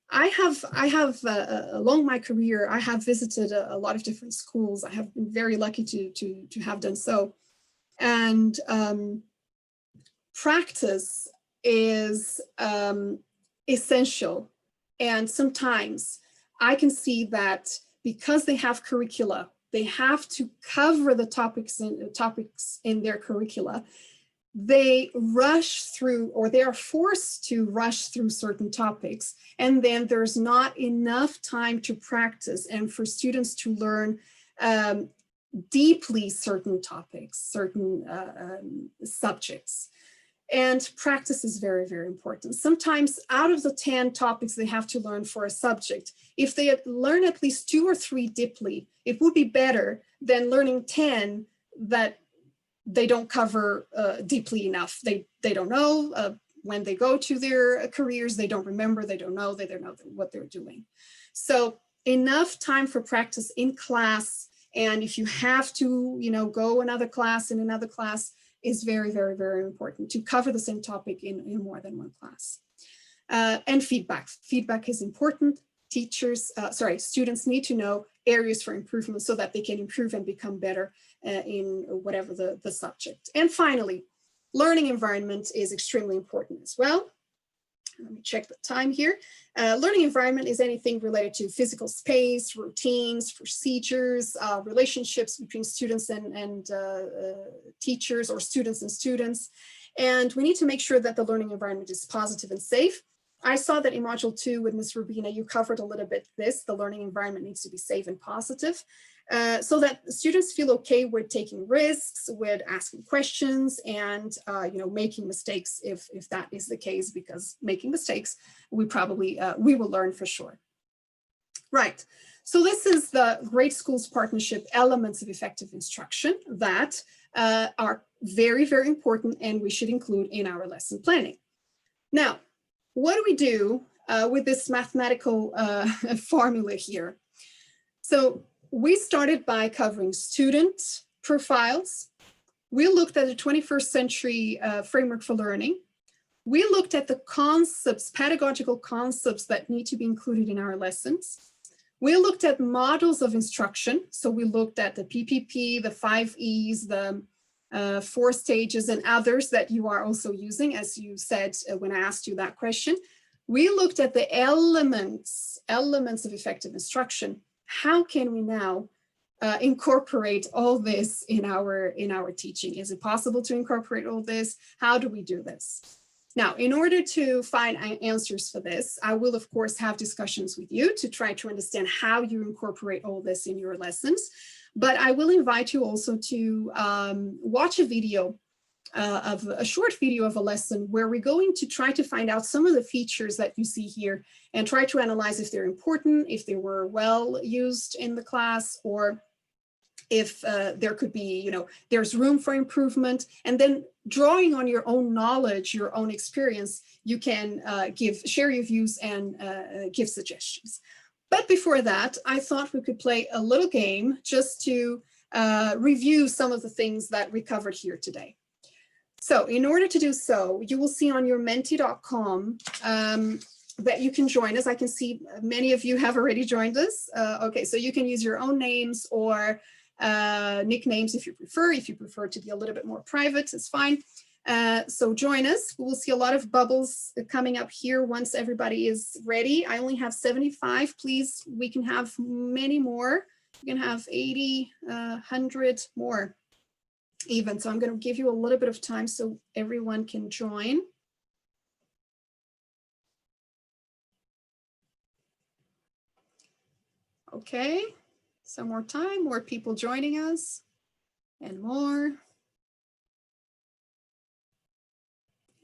I have along my career, I have visited a lot of different schools. I have been very lucky to have done so. And practice is essential. And sometimes I can see that because they have curricula, they have to cover the topics in their curricula. They rush through, or they are forced to rush through certain topics, and then there's not enough time to practice and for students to learn deeply certain topics, certain subjects. And practice is very, very important. Sometimes out of the 10 topics they have to learn for a subject, if they learn at least 2 or 3 deeply, it would be better than learning 10 that they don't cover deeply enough. They don't know when they go to their careers, they don't remember, they don't know what they're doing. So enough time for practice in class. And if you have to, go another class in another class, is very, very, very important to cover the same topic in more than one class. And feedback. Feedback is important. Students need to know areas for improvement so that they can improve and become better in whatever the subject. And finally, learning environment is extremely important as well. Let me check the time here. Learning environment is anything related to physical space, routines, procedures, relationships between students and teachers, or students and students. And we need to make sure that the learning environment is positive and safe. I saw that in Module 2 with Ms. Rubina, you covered a little bit this. The learning environment needs to be safe and positive. So that students feel okay with taking risks, with asking questions, and making mistakes if that is the case, because making mistakes, we will learn for sure. Right, so this is the Great Schools Partnership elements of effective instruction that are very, very important and we should include in our lesson planning. Now, what do we do with this mathematical formula here? So we started by covering student profiles. We looked at the 21st century framework for learning. We looked at the concepts, pedagogical concepts that need to be included in our lessons. We looked at models of instruction. So we looked at the PPP, the 5 E's, the 4 stages, and others that you are also using, as you said when I asked you that question. We looked at the elements of effective instruction. How can we now incorporate all this in our teaching? Is it possible to incorporate all this? How do we do this? Now, in order to find answers for this, I will, of course, have discussions with you to try to understand how you incorporate all this in your lessons. But I will invite you also to watch a video, of a short video of a lesson where we're going to try to find out some of the features that you see here and try to analyze if they're important, if they were well used in the class, or if there could be, there's room for improvement. And then drawing on your own knowledge, your own experience, you can share your views and give suggestions. But before that, I thought we could play a little game just to review some of the things that we covered here today. So in order to do so, you will see on your menti.com that you can join us. I can see many of you have already joined us. Okay, so you can use your own names or nicknames if you prefer. If you prefer to be a little bit more private, it's fine. So join us. We will see a lot of bubbles coming up here once everybody is ready. I only have 75. Please, we can have many more. You can have 80, 100 more even. So I'm going to give you a little bit of time so everyone can join. Okay, some more time, more people joining us, and more.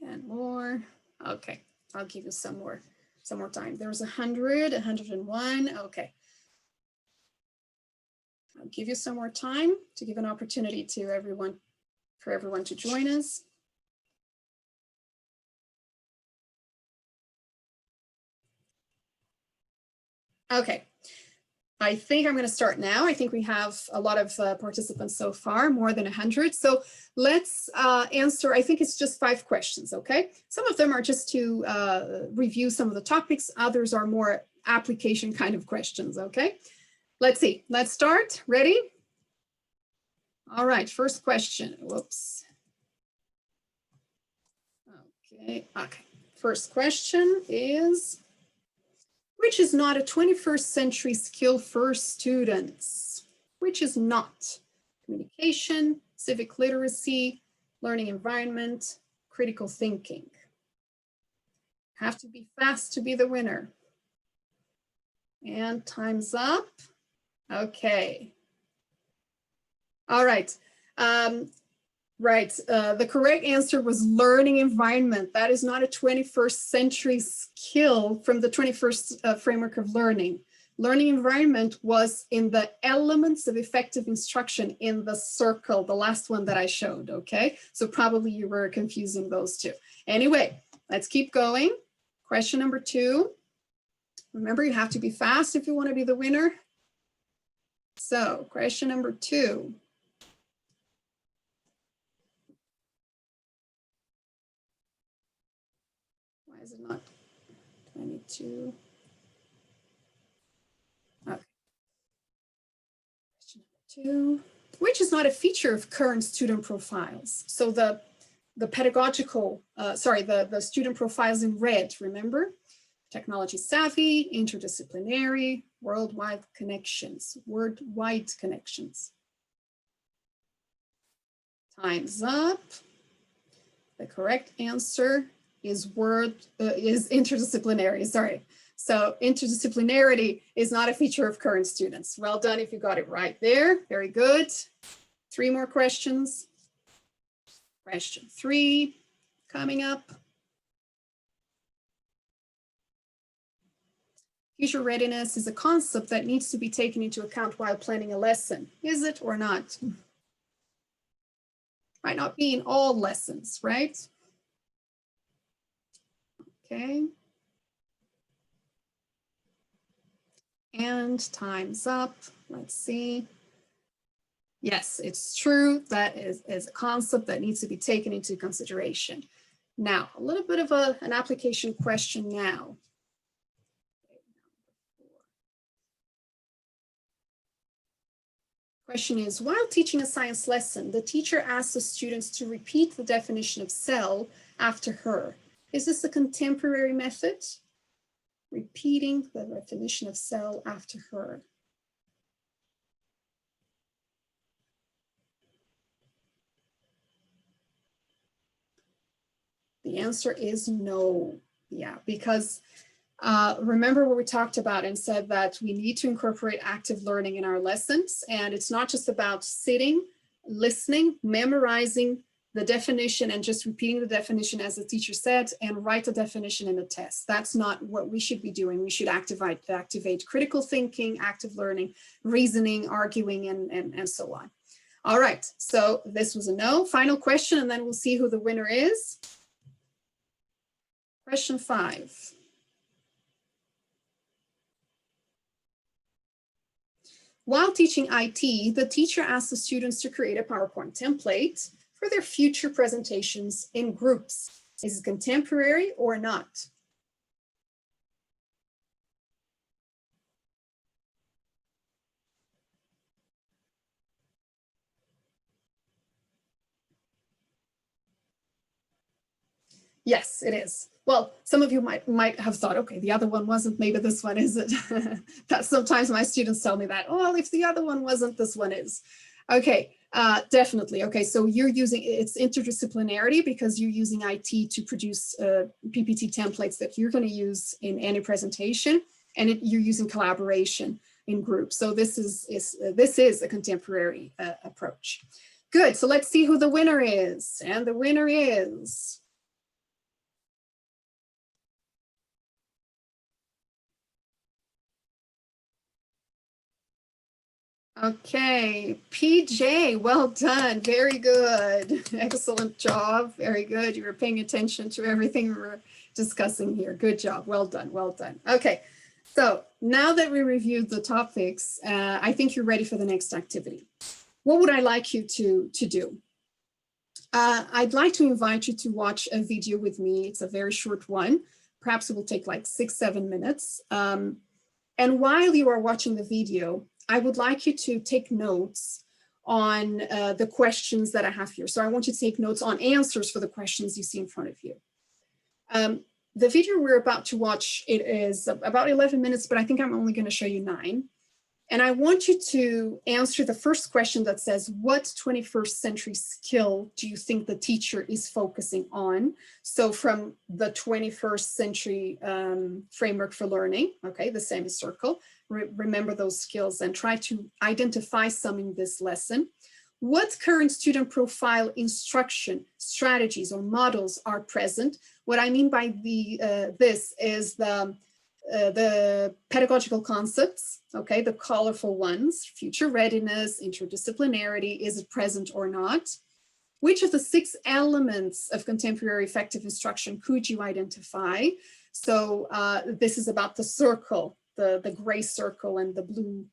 And more. Okay, I'll give you some more time. There's 100, 101. Okay. I'll give you some more time to give an opportunity to everyone, for everyone to join us. Okay. I think I'm going to start now. I think we have a lot of participants so far, more than 100. So let's answer, I think it's just 5 questions, okay? Some of them are just to review some of the topics. Others are more application kind of questions, okay? Let's see, let's start. Ready? All right, first question. Whoops. Okay. First question is, which is not a 21st century skill for students? Which is not? Communication, civic literacy, learning environment, critical thinking. Have to be fast to be the winner. And time's up. Okay. All right. The correct answer was learning environment. That is not a 21st century skill from the 21st framework of learning. Learning environment was in the elements of effective instruction in the circle, the last one that I showed, okay? So probably you were confusing those two. Anyway, let's keep going. Question number 2. Remember, you have to be fast if you want to be the winner. So question number 2. Why is it not 22? Okay. Question number 2. Which is not a feature of current student profiles. So the pedagogical, the student profiles in red, remember? Technology savvy, interdisciplinary, worldwide connections. Time's up. The correct answer is interdisciplinary, sorry. So interdisciplinarity is not a feature of current students. Well done if you got it right there. Very good. 3 more questions. Question 3 coming up. Future readiness is a concept that needs to be taken into account while planning a lesson. Is it or not? Might not be in all lessons, right? Okay. And time's up. Let's see. Yes, it's true. That is a concept that needs to be taken into consideration. Now, a little bit of an application question now. Question is, while teaching a science lesson, the teacher asks the students to repeat the definition of cell after her. Is this a contemporary method repeating the definition of cell after her. The answer is no. Yeah, because remember what we talked about and said that we need to incorporate active learning in our lessons. And it's not just about sitting, listening, memorizing the definition and just repeating the definition as the teacher said and write the definition in the test. That's not what we should be doing. We should activate critical thinking, active learning, reasoning, arguing, and so on. All right, so this was a no. Final question, and then we'll see who the winner is. Question 5. While teaching IT, the teacher asked the students to create a PowerPoint template for their future presentations in groups. Is it contemporary or not? Yes, it is. Well, some of you might have thought, okay, the other one wasn't, maybe this one isn't. That sometimes my students tell me that, oh, if the other one wasn't, this one is. Okay, definitely. Okay, so you're using, it's interdisciplinarity because you're using IT to produce PPT templates that you're going to use in any presentation, and you're using collaboration in groups. So this is a contemporary approach. Good, so let's see who the winner is. And the winner is... Okay, PJ, well done. Very good. Excellent job. Very good. You were paying attention to everything we were discussing here. Good job. Well done. Well done. Okay, so now that we reviewed the topics, I think you're ready for the next activity. What would I like you to do? I'd like to invite you to watch a video with me. It's a very short one. Perhaps it will take like 6-7 minutes. And while you are watching the video, I would like you to take notes on the questions that I have here. So I want you to take notes on answers for the questions you see in front of you. The video we're about to watch, it is about 11 minutes, but I think I'm only going to show you 9. And I want you to answer the first question that says, what 21st century skill do you think the teacher is focusing on? So from the 21st century framework for learning, okay, the semicircle, remember those skills and try to identify some in this lesson. What current student profile instruction strategies or models are present? What I mean by this is the pedagogical concepts, okay, the colorful ones, future readiness, interdisciplinarity, is it present or not? Which of the 6 elements of contemporary effective instruction could you identify? So this is about the circle, the gray circle and the blue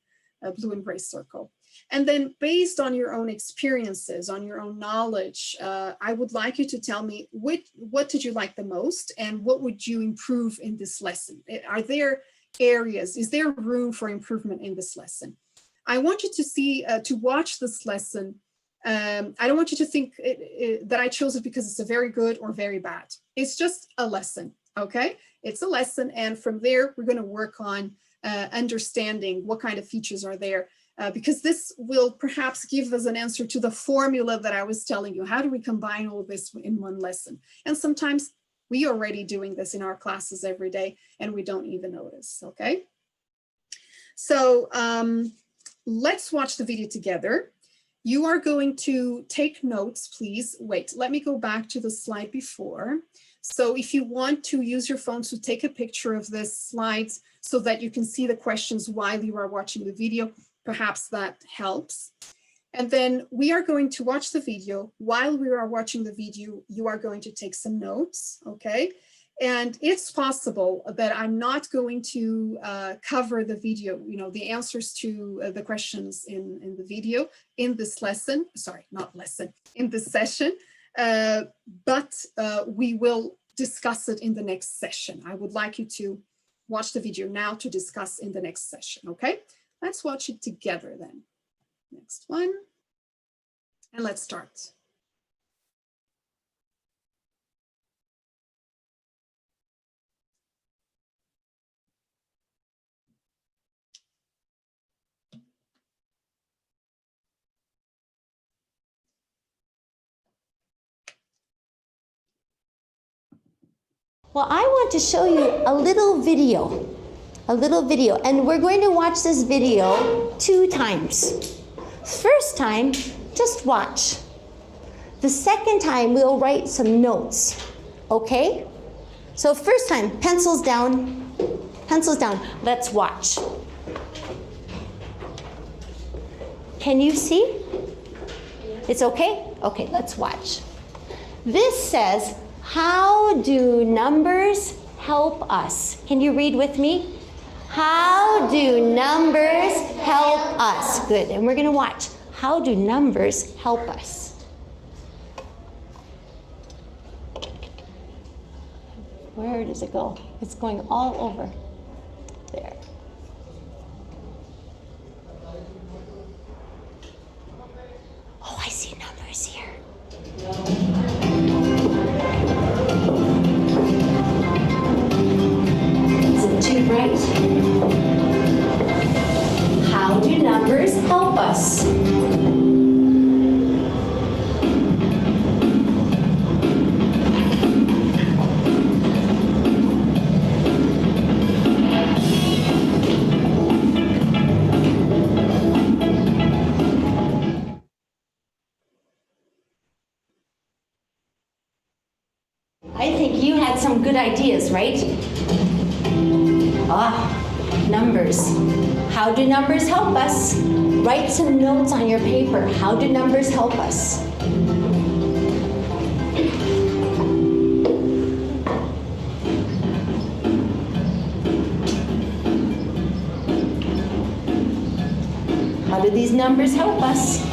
and gray circle. And then based on your own experiences, on your own knowledge, I would like you to tell me what did you like the most and what would you improve in this lesson? Are there areas, is there room for improvement in this lesson? I want you to see, to watch this lesson. I don't want you to think that I chose it because it's a very good or very bad. It's just a lesson, okay? It's a lesson, and from there, we're gonna work on understanding what kind of features are there. Because this will perhaps give us an answer to the formula that I was telling you. How do we combine all of this in one lesson? And sometimes we are already doing this in our classes every day and we don't even notice, okay? So let's watch the video together. You are going to take notes, please. Wait, let me go back to the slide before. So if you want to use your phone to take a picture of this slide so that you can see the questions while you are watching the video, perhaps that helps. And then we are going to watch the video. While we are watching the video, you are going to take some notes, okay? And it's possible that I'm not going to cover the video, you know, the answers to the questions in the video in this lesson, sorry, not lesson, in this session, but we will discuss it in the next session. I would like you to watch the video now to discuss in the next session, okay? Let's watch it together then. Next one. And let's start. Well, I want to show you a little video. And we're going to watch this video 2 times. First time, just watch. The second time, we'll write some notes, okay? So first time, pencils down, let's watch. Can you see? It's okay? Okay, let's watch. This says, how do numbers help us? Can you read with me? How do numbers help us? Good, and we're gonna watch. How do numbers help us? Where does it go? It's going all over. There. Oh, I see numbers here. Is it too bright? How do numbers help us? I think you had some good ideas, right? Numbers. How do numbers help us? Write some notes on your paper. How do numbers help us? How do these numbers help us?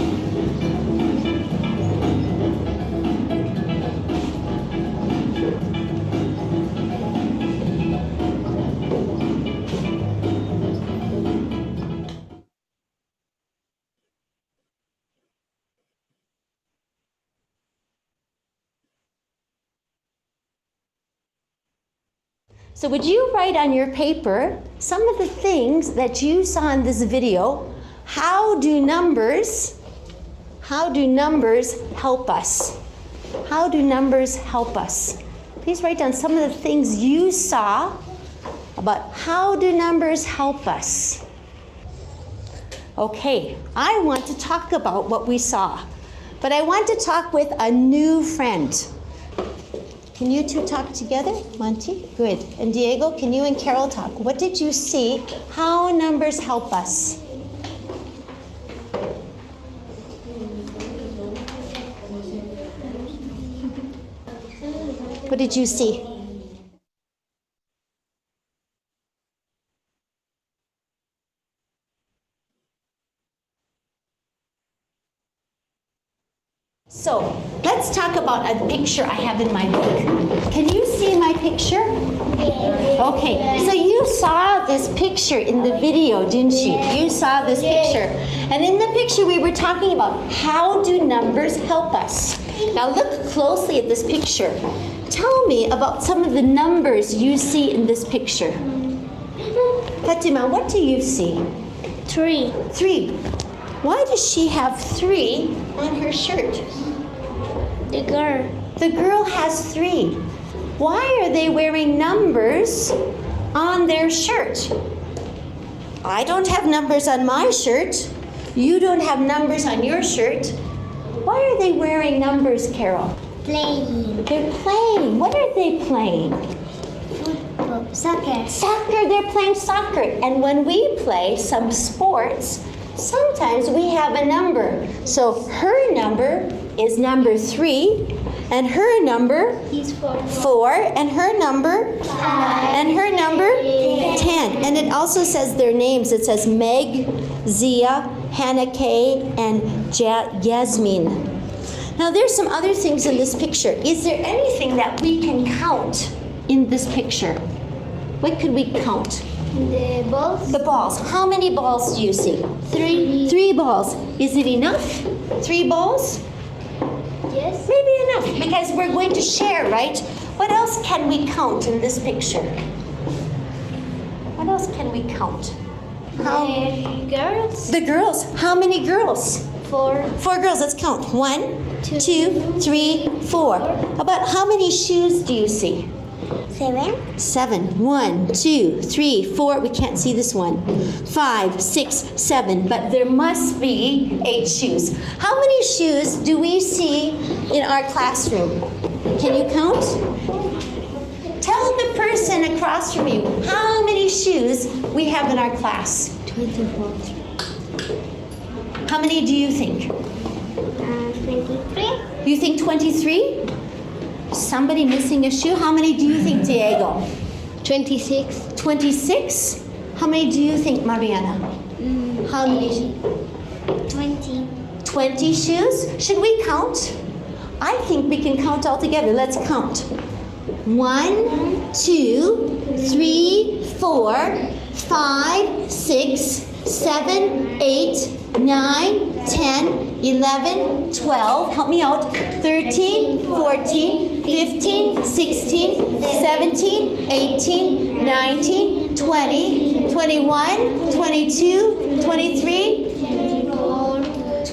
So would you write on your paper some of the things that you saw in this video? How do numbers help us? How do numbers help us? Please write down some of the things you saw about how do numbers help us. Okay, I want to talk about what we saw, but I want to talk with a new friend. Can you two talk together? Monty? Good. And Diego, can you and Carol talk? What did you see? How numbers help us? What did you see? So, let's talk about a picture I have in my book. Can you see my picture? Okay, so you saw this picture in the video, didn't you? You saw this picture. And in the picture we were talking about how do numbers help us? Now look closely at this picture. Tell me about some of the numbers you see in this picture. Fatima, what do you see? 3. 3. Why does she have 3 on her shirt? The girl. The girl has 3. Why are they wearing numbers on their shirt? I don't have numbers on my shirt. You don't have numbers on your shirt. Why are they wearing numbers, Carol? Playing. They're playing. What are they playing? Football. Soccer. Soccer. They're playing soccer. And when we play some sports, sometimes we have a number. So her number is number 3, and her number He's 4. 4, and her number 5. and her number 10. And it also says their names. It says Meg, Zia, Hannah Kay, and Yasmin. Now there's some other things in this picture. Is there anything that we can count in this picture? What could we count? The balls. The balls. How many balls do you see? 3. 3 balls. Is it enough? 3 balls? Yes. Maybe enough, because we're going to share, right? What else can we count in this picture? What else can we count? The girls. The girls. How many girls? 4. 4 girls. Let's count. 1, 2, 3, 4. About how many shoes do you see? 7. 7. 1, 2, 3, 4. We can't see this one. 5, 6, 7. But there must be 8 shoes. How many shoes do we see in our classroom? Can you count? Tell the person across from you how many shoes we have in our class. 24. How many do you think? 23. You think 23? Somebody missing a shoe? How many do you think, Diego? 26. 26? How many do you think, Mariana? How many? 20. 20 shoes? Should we count? I think we can count all together. Let's count. 1, 2, 3, 4, 5, 6, 7, 8, 9, 10, 11, 12. Help me out. 13, 14, 15, 16, 17, 18, 19, 20, 21, 22, 23,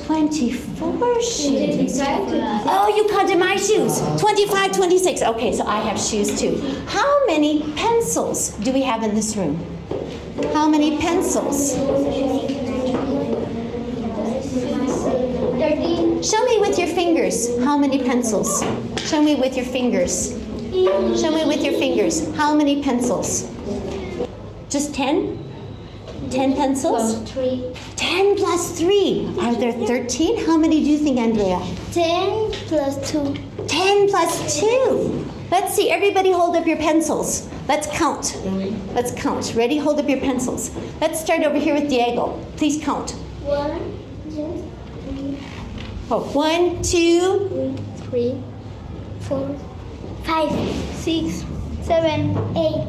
24 shoes. Oh, you counted my shoes. 25, 26. Okay, so I have shoes too. How many pencils do we have in this room? How many pencils? 13. Show me with your fingers. How many pencils? Show me with your fingers. Show me with your fingers. How many pencils? Just 10? 10 pencils? Plus 3. 10 plus 3. Are there 13? How many do you think, Andrea? 10 plus 2. 10 plus 2. Let's see. Everybody hold up your pencils. Let's count. Let's count. Ready? Hold up your pencils. Let's start over here with Diego. Please count. 1, 2, 3, Oh, 1, 2. 3, 4, 5, 6, 7, 8,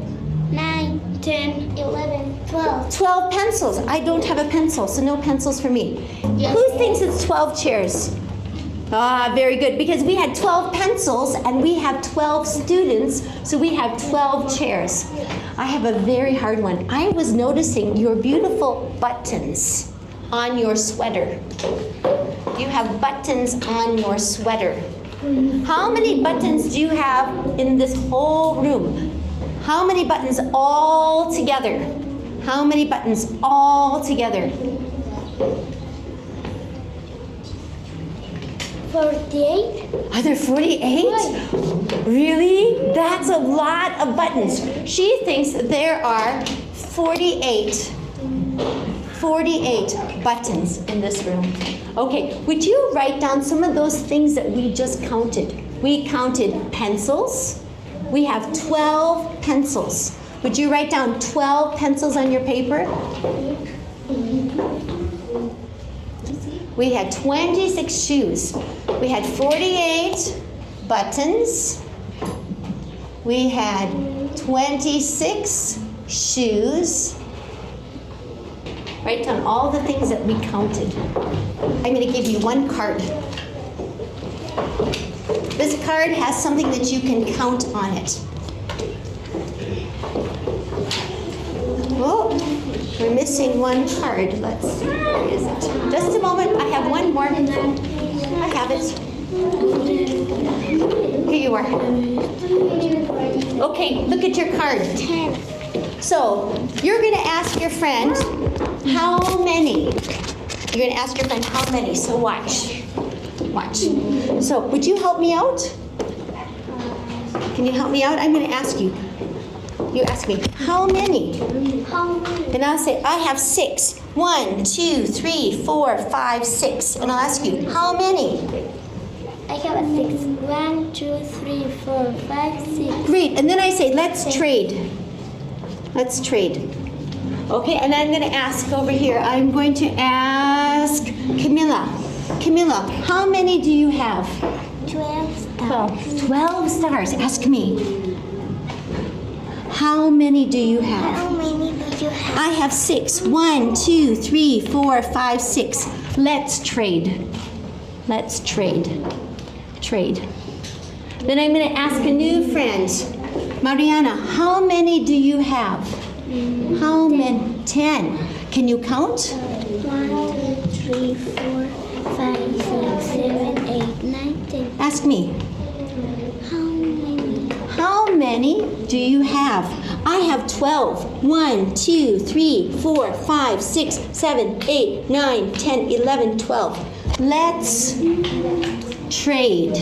9, 10, 11, 12. 12 pencils. I don't have a pencil, so no pencils for me. Yes. Who thinks it's 12 chairs? Ah, very good, because we had 12 pencils and we have 12 students, so we have 12 chairs. I have a very hard one. I was noticing your beautiful buttons on your sweater. You have buttons on your sweater. How many buttons do you have in this whole room? How many buttons all together? How many buttons all together? 48. Are there 48? Really? That's a lot of buttons. She thinks that there are 48 buttons in this room. Okay, would you write down some of those things that we just counted? We counted pencils. We have 12 pencils. Would you write down 12 pencils on your paper? We had 26 shoes. We had 48 buttons. We had 26 shoes. Write down all the things that we counted. I'm going to give you one card. This card has something that you can count on it. Oh, we're missing one card. Let's see, where is it? Just a moment, I have one more. I have it. Here you are. Okay, look at your card. 10. So, you're going to ask your friend how many. You're going to ask your friend how many, so watch. Watch. So, would you help me out? Can you help me out? I'm going to ask you. You ask me, how many? How many? And I'll say, I have 6. 1, 2, 3, 4, 5, 6. And I'll ask you, how many? I have a 6. 1, 2, 3, 4, 5, 6. Great. And then I say, let's trade. Let's trade. Okay, and I'm going to ask over here. I'm going to ask Camilla. Camilla, how many do you have? 12 stars. 12 stars. Ask me. How many do you have? How many do you have? I have 6. 1, 2, 3, 4, 5, 6. Let's trade. Let's trade. Trade. Then I'm going to ask a new friend. Mariana, how many do you have? How many? 10. Can you count? 1, 2, 3, 4, 5, 6, 7, 8, 9, 10. Ask me. How many? How many do you have? I have 12. 1, 2, 3, 4, 5, 6, 7, 8, 9, 10, 11, 12. Let's trade.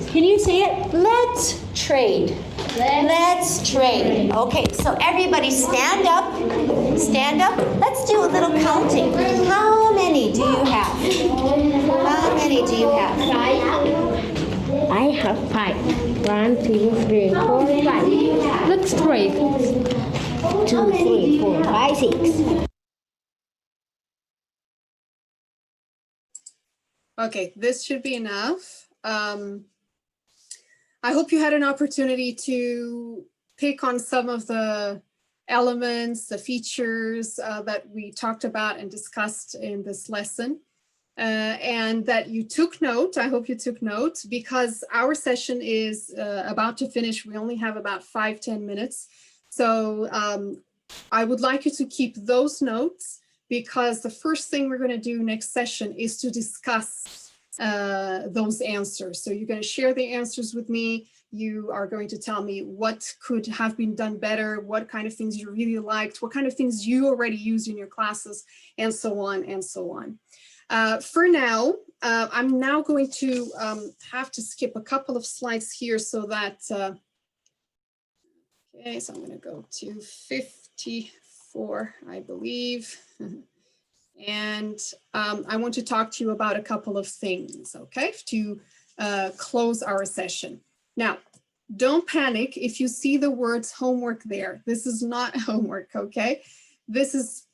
Can you say it? Let's trade. Let's trade. Okay, so everybody stand up. Stand up. Let's do a little counting. How many do you have? How many do you have? I have 5. 1, 2, 3, 4, 5. Let's trade. 2, 3, 4, 5, 6. Okay, this should be enough. I hope you had an opportunity to pick on some of the elements, the features that we talked about and discussed in this lesson. And that you took note. I hope you took note, because our session is about to finish. We only have about 5-10 minutes. So I would like you to keep those notes, because the first thing we're going to do next session is to discuss those answers. So you're going to share the answers with me. You are going to tell me what could have been done better, what kind of things you really liked, what kind of things you already use in your classes, and so on and so on. For now, I'm now going to have to skip a couple of slides here so that, okay, so I'm going to go to 54, I believe. And I want to talk to you about a couple of things, okay, to close our session. Now, don't panic if you see the words homework there. This is not homework, okay? This is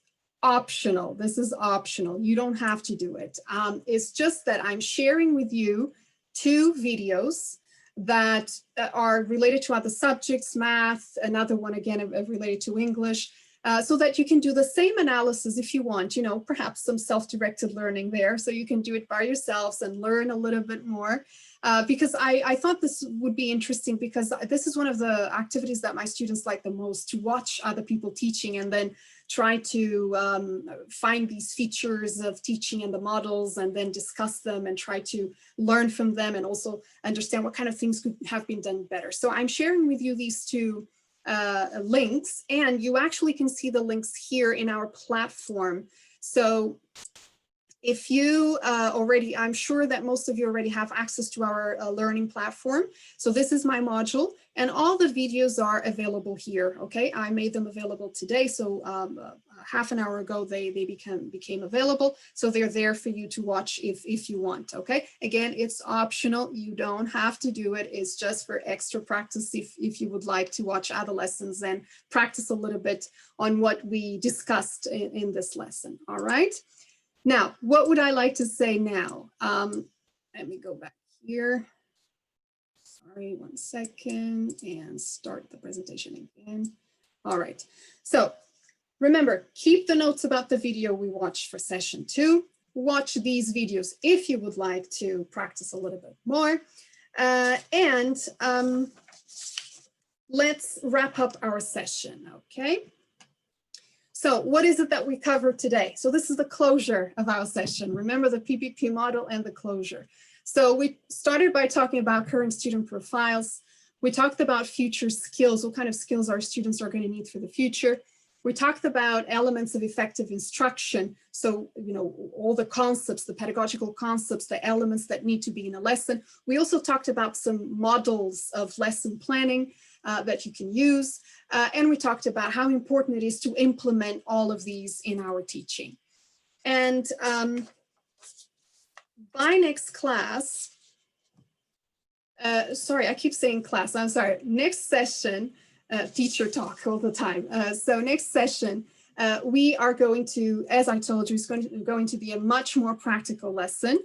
optional. This is optional. You don't have to do it. It's just that I'm sharing with you 2 videos that are related to other subjects, math, another one again related to English, so that you can do the same analysis if you want, you know, perhaps some self-directed learning there, so you can do it by yourselves and learn a little bit more. Because I thought this would be interesting, because this is one of the activities that my students like the most, to watch other people teaching and then try to find these features of teaching and the models, and then discuss them and try to learn from them, and also understand what kind of things could have been done better. So I'm sharing with you these 2 links, and you actually can see the links here in our platform. So if you already, I'm sure that most of you already have access to our learning platform. So this is my module, and all the videos are available here, okay? I made them available today, so half an hour ago they became available. So they're there for you to watch if you want, okay? Again, it's optional. You don't have to do it. It's just for extra practice if you would like to watch other lessons and practice a little bit on what we discussed in this lesson, all right? Now, what would I like to say now? Let me go back here. Sorry, 1 second, and start the presentation again. All right, so remember, keep the notes about the video we watched for session 2. Watch these videos if you would like to practice a little bit more. Let's wrap up our session, okay? So what is it that we covered today? So this is the closure of our session. Remember the PPP model and the closure. So we started by talking about current student profiles. We talked about future skills, what kind of skills our students are going to need for the future. We talked about elements of effective instruction. So, you know, all the concepts, the pedagogical concepts, the elements that need to be in a lesson. We also talked about some models of lesson planning that you can use. And we talked about how important it is to implement all of these in our teaching. And by next class, sorry, I keep saying class, I'm sorry, next session, teacher talk all the time. So next session, we are going to, as I told you, it's going to be a much more practical lesson,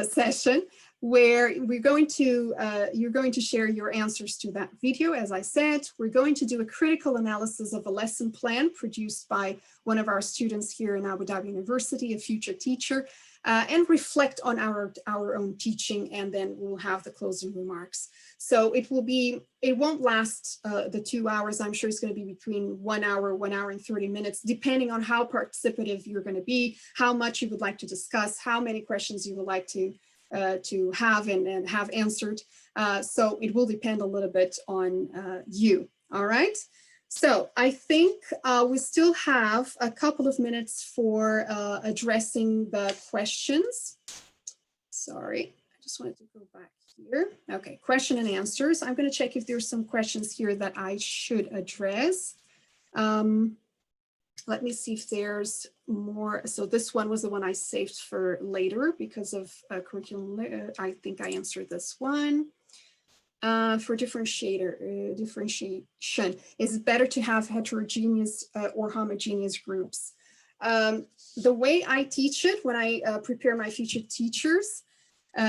session, where we're going to, you're going to share your answers to that video. As I said, we're going to do a critical analysis of a lesson plan produced by one of our students here in Abu Dhabi University, a future teacher, and reflect on our own teaching, and then we'll have the closing remarks. So it won't last the 2 hours. I'm sure it's going to be between 1 hour, 1 hour and 30 minutes, depending on how participative you're going to be, how much you would like to discuss, how many questions you would like to to have and have answered. So it will depend a little bit on you. All right. So I think we still have a couple of minutes for addressing the questions. Sorry, I just wanted to go back here. Okay, question and answers. I'm going to check if there's some questions here that I should address. Let me see if there's more. So this one was the one I saved for later because of curriculum. I think I answered this one. For differentiation, is it better to have heterogeneous or homogeneous groups? The way I teach it when I prepare my future teachers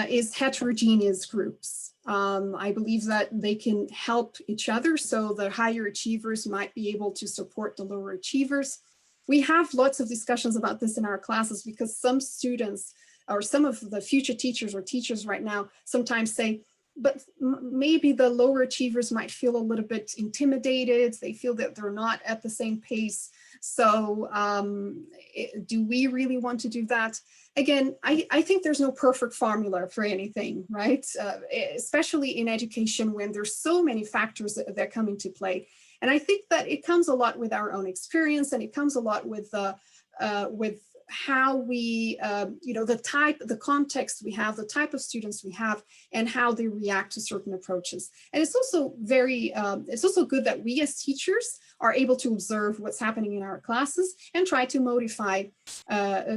is heterogeneous groups. I believe that they can help each other. So the higher achievers might be able to support the lower achievers. We have lots of discussions about this in our classes because some students or some of the future teachers or teachers right now sometimes say, but maybe the lower achievers might feel a little bit intimidated. They feel that they're not at the same pace. So do we really want to do that? Again, I think there's no perfect formula for anything, right? Especially in education when there's so many factors that come into play. And I think that it comes a lot with our own experience, and it comes a lot with how we, the context we have, the type of students we have, and how they react to certain approaches. And it's also it's also good that we as teachers are able to observe what's happening in our classes and try to modify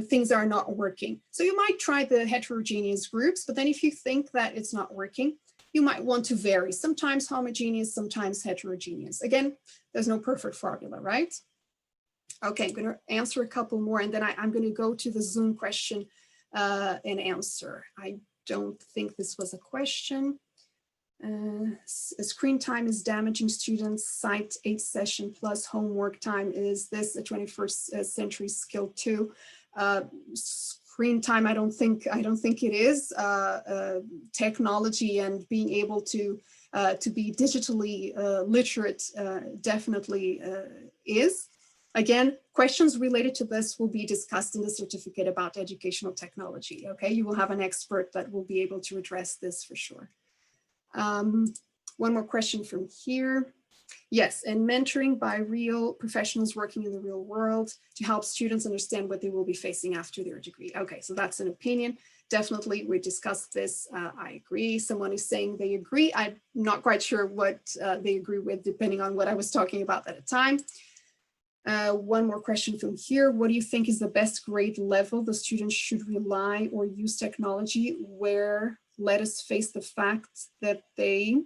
things that are not working. So you might try the heterogeneous groups, but then if you think that it's not working, you might want to vary, sometimes homogeneous, sometimes heterogeneous. Again, there's no perfect formula, right? Okay, I'm going to answer a couple more, and then I'm going to go to the Zoom question and answer. I don't think this was a question. Screen time is damaging students. Cite 8 session plus homework time. Is this a 21st century skill too? Screen time, I don't think it is. Technology and being able to be digitally literate definitely is. Again, questions related to this will be discussed in the certificate about educational technology. Okay, you will have an expert that will be able to address this for sure. One more question from here. Yes, and mentoring by real professionals working in the real world to help students understand what they will be facing after their degree. Okay, so that's an opinion. Definitely, we discussed this. I agree. Someone is saying they agree. I'm not quite sure what they agree with, depending on what I was talking about at the time. One more question from here. What do you think is the best grade level the students should rely or use technology where let us face the fact that they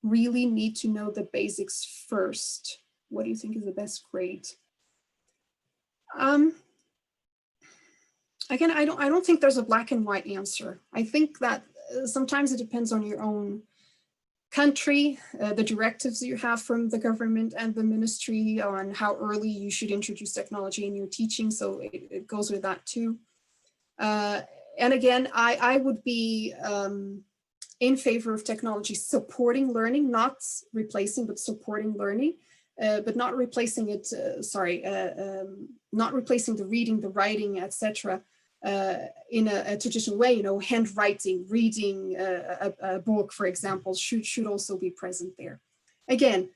really need to know the basics first? What do you think is the best grade? Again, I don't think there's a black and white answer. I think that sometimes it depends on your own country, the directives you have from the government and the ministry on how early you should introduce technology in your teaching. So it goes with that too. And again, I would be in favor of technology supporting learning, not replacing, but supporting learning, but not replacing it, not replacing the reading, the writing, etc. In a traditional way, handwriting, reading a book, for example, should also be present there. Again,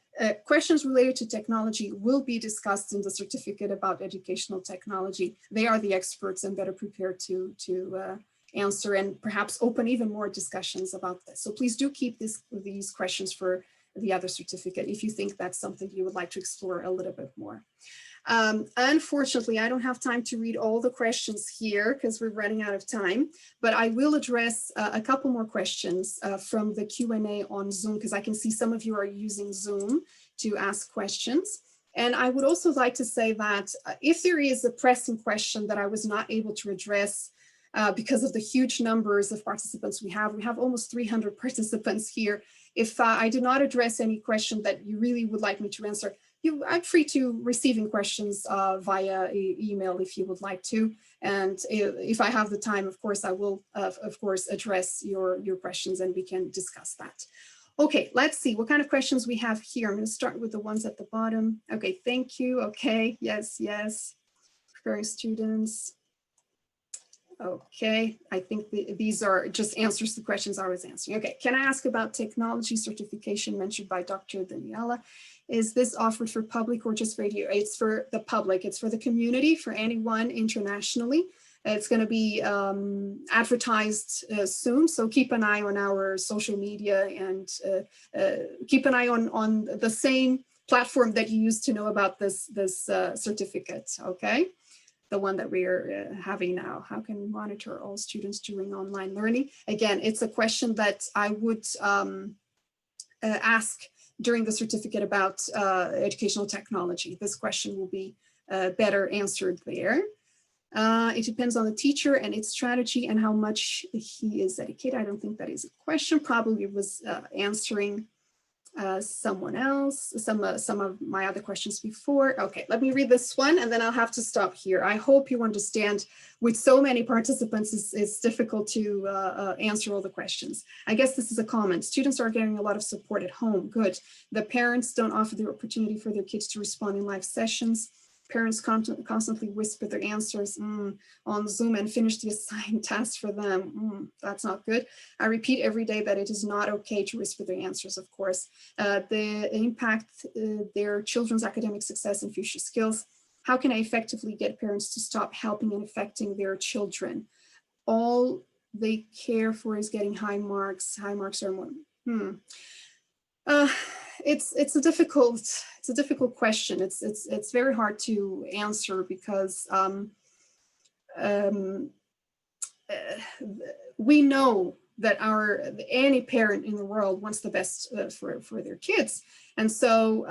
questions related to technology will be discussed in the certificate about educational technology. They are the experts and better prepared to answer and perhaps open even more discussions about this. So please do keep these questions for the other certificate if you think that's something you would like to explore a little bit more. Unfortunately, I don't have time to read all the questions here because we're running out of time, but I will address a couple more questions from the Q&A on Zoom, because I can see some of you are using Zoom to ask questions. And I would also like to say that if there is a pressing question that I was not able to address because of the huge numbers of participants we have almost 300 participants here. If I did not address any question that you really would like me to answer, I'm free to receiving questions via email if you would like to. And if I have the time, of course, I will, of course, address your questions and we can discuss that. Okay, let's see what kind of questions we have here. I'm going to start with the ones at the bottom. Okay, thank you. Okay, yes. Preparing students. Okay, I think these are just answers to questions I was answering. Okay, can I ask about technology certification mentioned by Dr. Daniela? Is this offered for public or just for EDU? It's for the public, it's for the community, for anyone internationally. It's going to be advertised soon, so keep an eye on our social media and keep an eye on the same platform that you used to know about this certificate, okay? The one that we are having now. How can we monitor all students during online learning? Again, it's a question that I would ask during the certificate about educational technology. This question will be better answered there. It depends on the teacher and its strategy and how much he is dedicated. I don't think that is a question. Probably was answering someone else, some of my other questions before. Okay, let me read this one and then I'll have to stop here. I hope you understand with so many participants, it's difficult to answer all the questions. I guess this is a comment. Students are getting a lot of support at home. Good. The parents don't offer the opportunity for their kids to respond in live sessions. Parents constantly whisper their answers on Zoom and finish the assigned tasks for them. That's not good. I repeat every day that it is not okay to whisper their answers, of course. They impact their children's academic success and future skills. How can I effectively get parents to stop helping and affecting their children? All they care for is getting high marks. High marks are more. It's a difficult question. It's very hard to answer because we know that any parent in the world wants the best for their kids, and so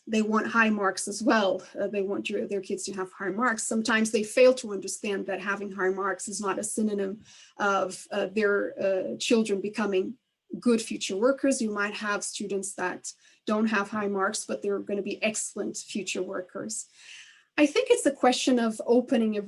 they want high marks as well. They want their kids to have high marks. Sometimes they fail to understand that having high marks is not a synonym of their children becoming good future workers. You might have students that don't have high marks, but they're going to be excellent future workers. I think it's a question of opening a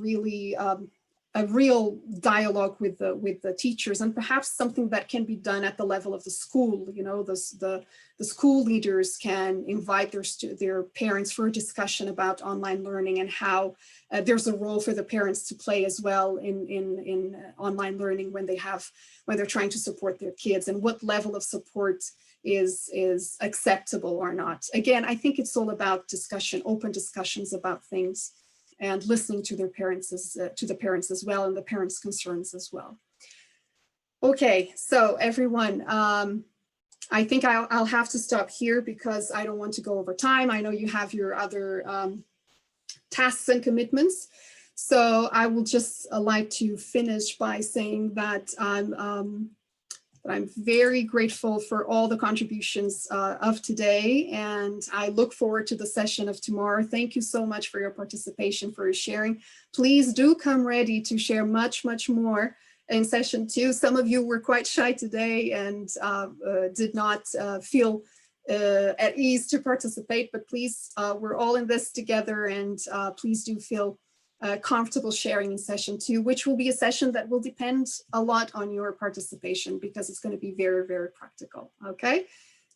real dialogue with the teachers, and perhaps something that can be done at the level of the school. You know, the school leaders can invite their parents for a discussion about online learning and how there's a role for the parents to play as well in online learning when they're trying to support their kids, and what level of support is acceptable or not. Again, I think it's all about discussion, open discussions about things, and listening to their parents to the parents as well, and the parents' concerns as well. Okay, so everyone, I think I'll have to stop here because I don't want to go over time. I know you have your other tasks and commitments. So I will just like to finish by saying that I'm very grateful for all the contributions of today, and I look forward to the session of tomorrow. Thank you so much for your participation, for your sharing. Please do come ready to share much, much more in session 2. Some of you were quite shy today and did not feel at ease to participate, but please, we're all in this together, and please do feel comfortable sharing in session 2, which will be a session that will depend a lot on your participation because it's going to be very, very practical. Okay,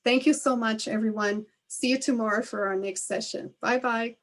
thank you so much, everyone. See you tomorrow for our next session. Bye-bye.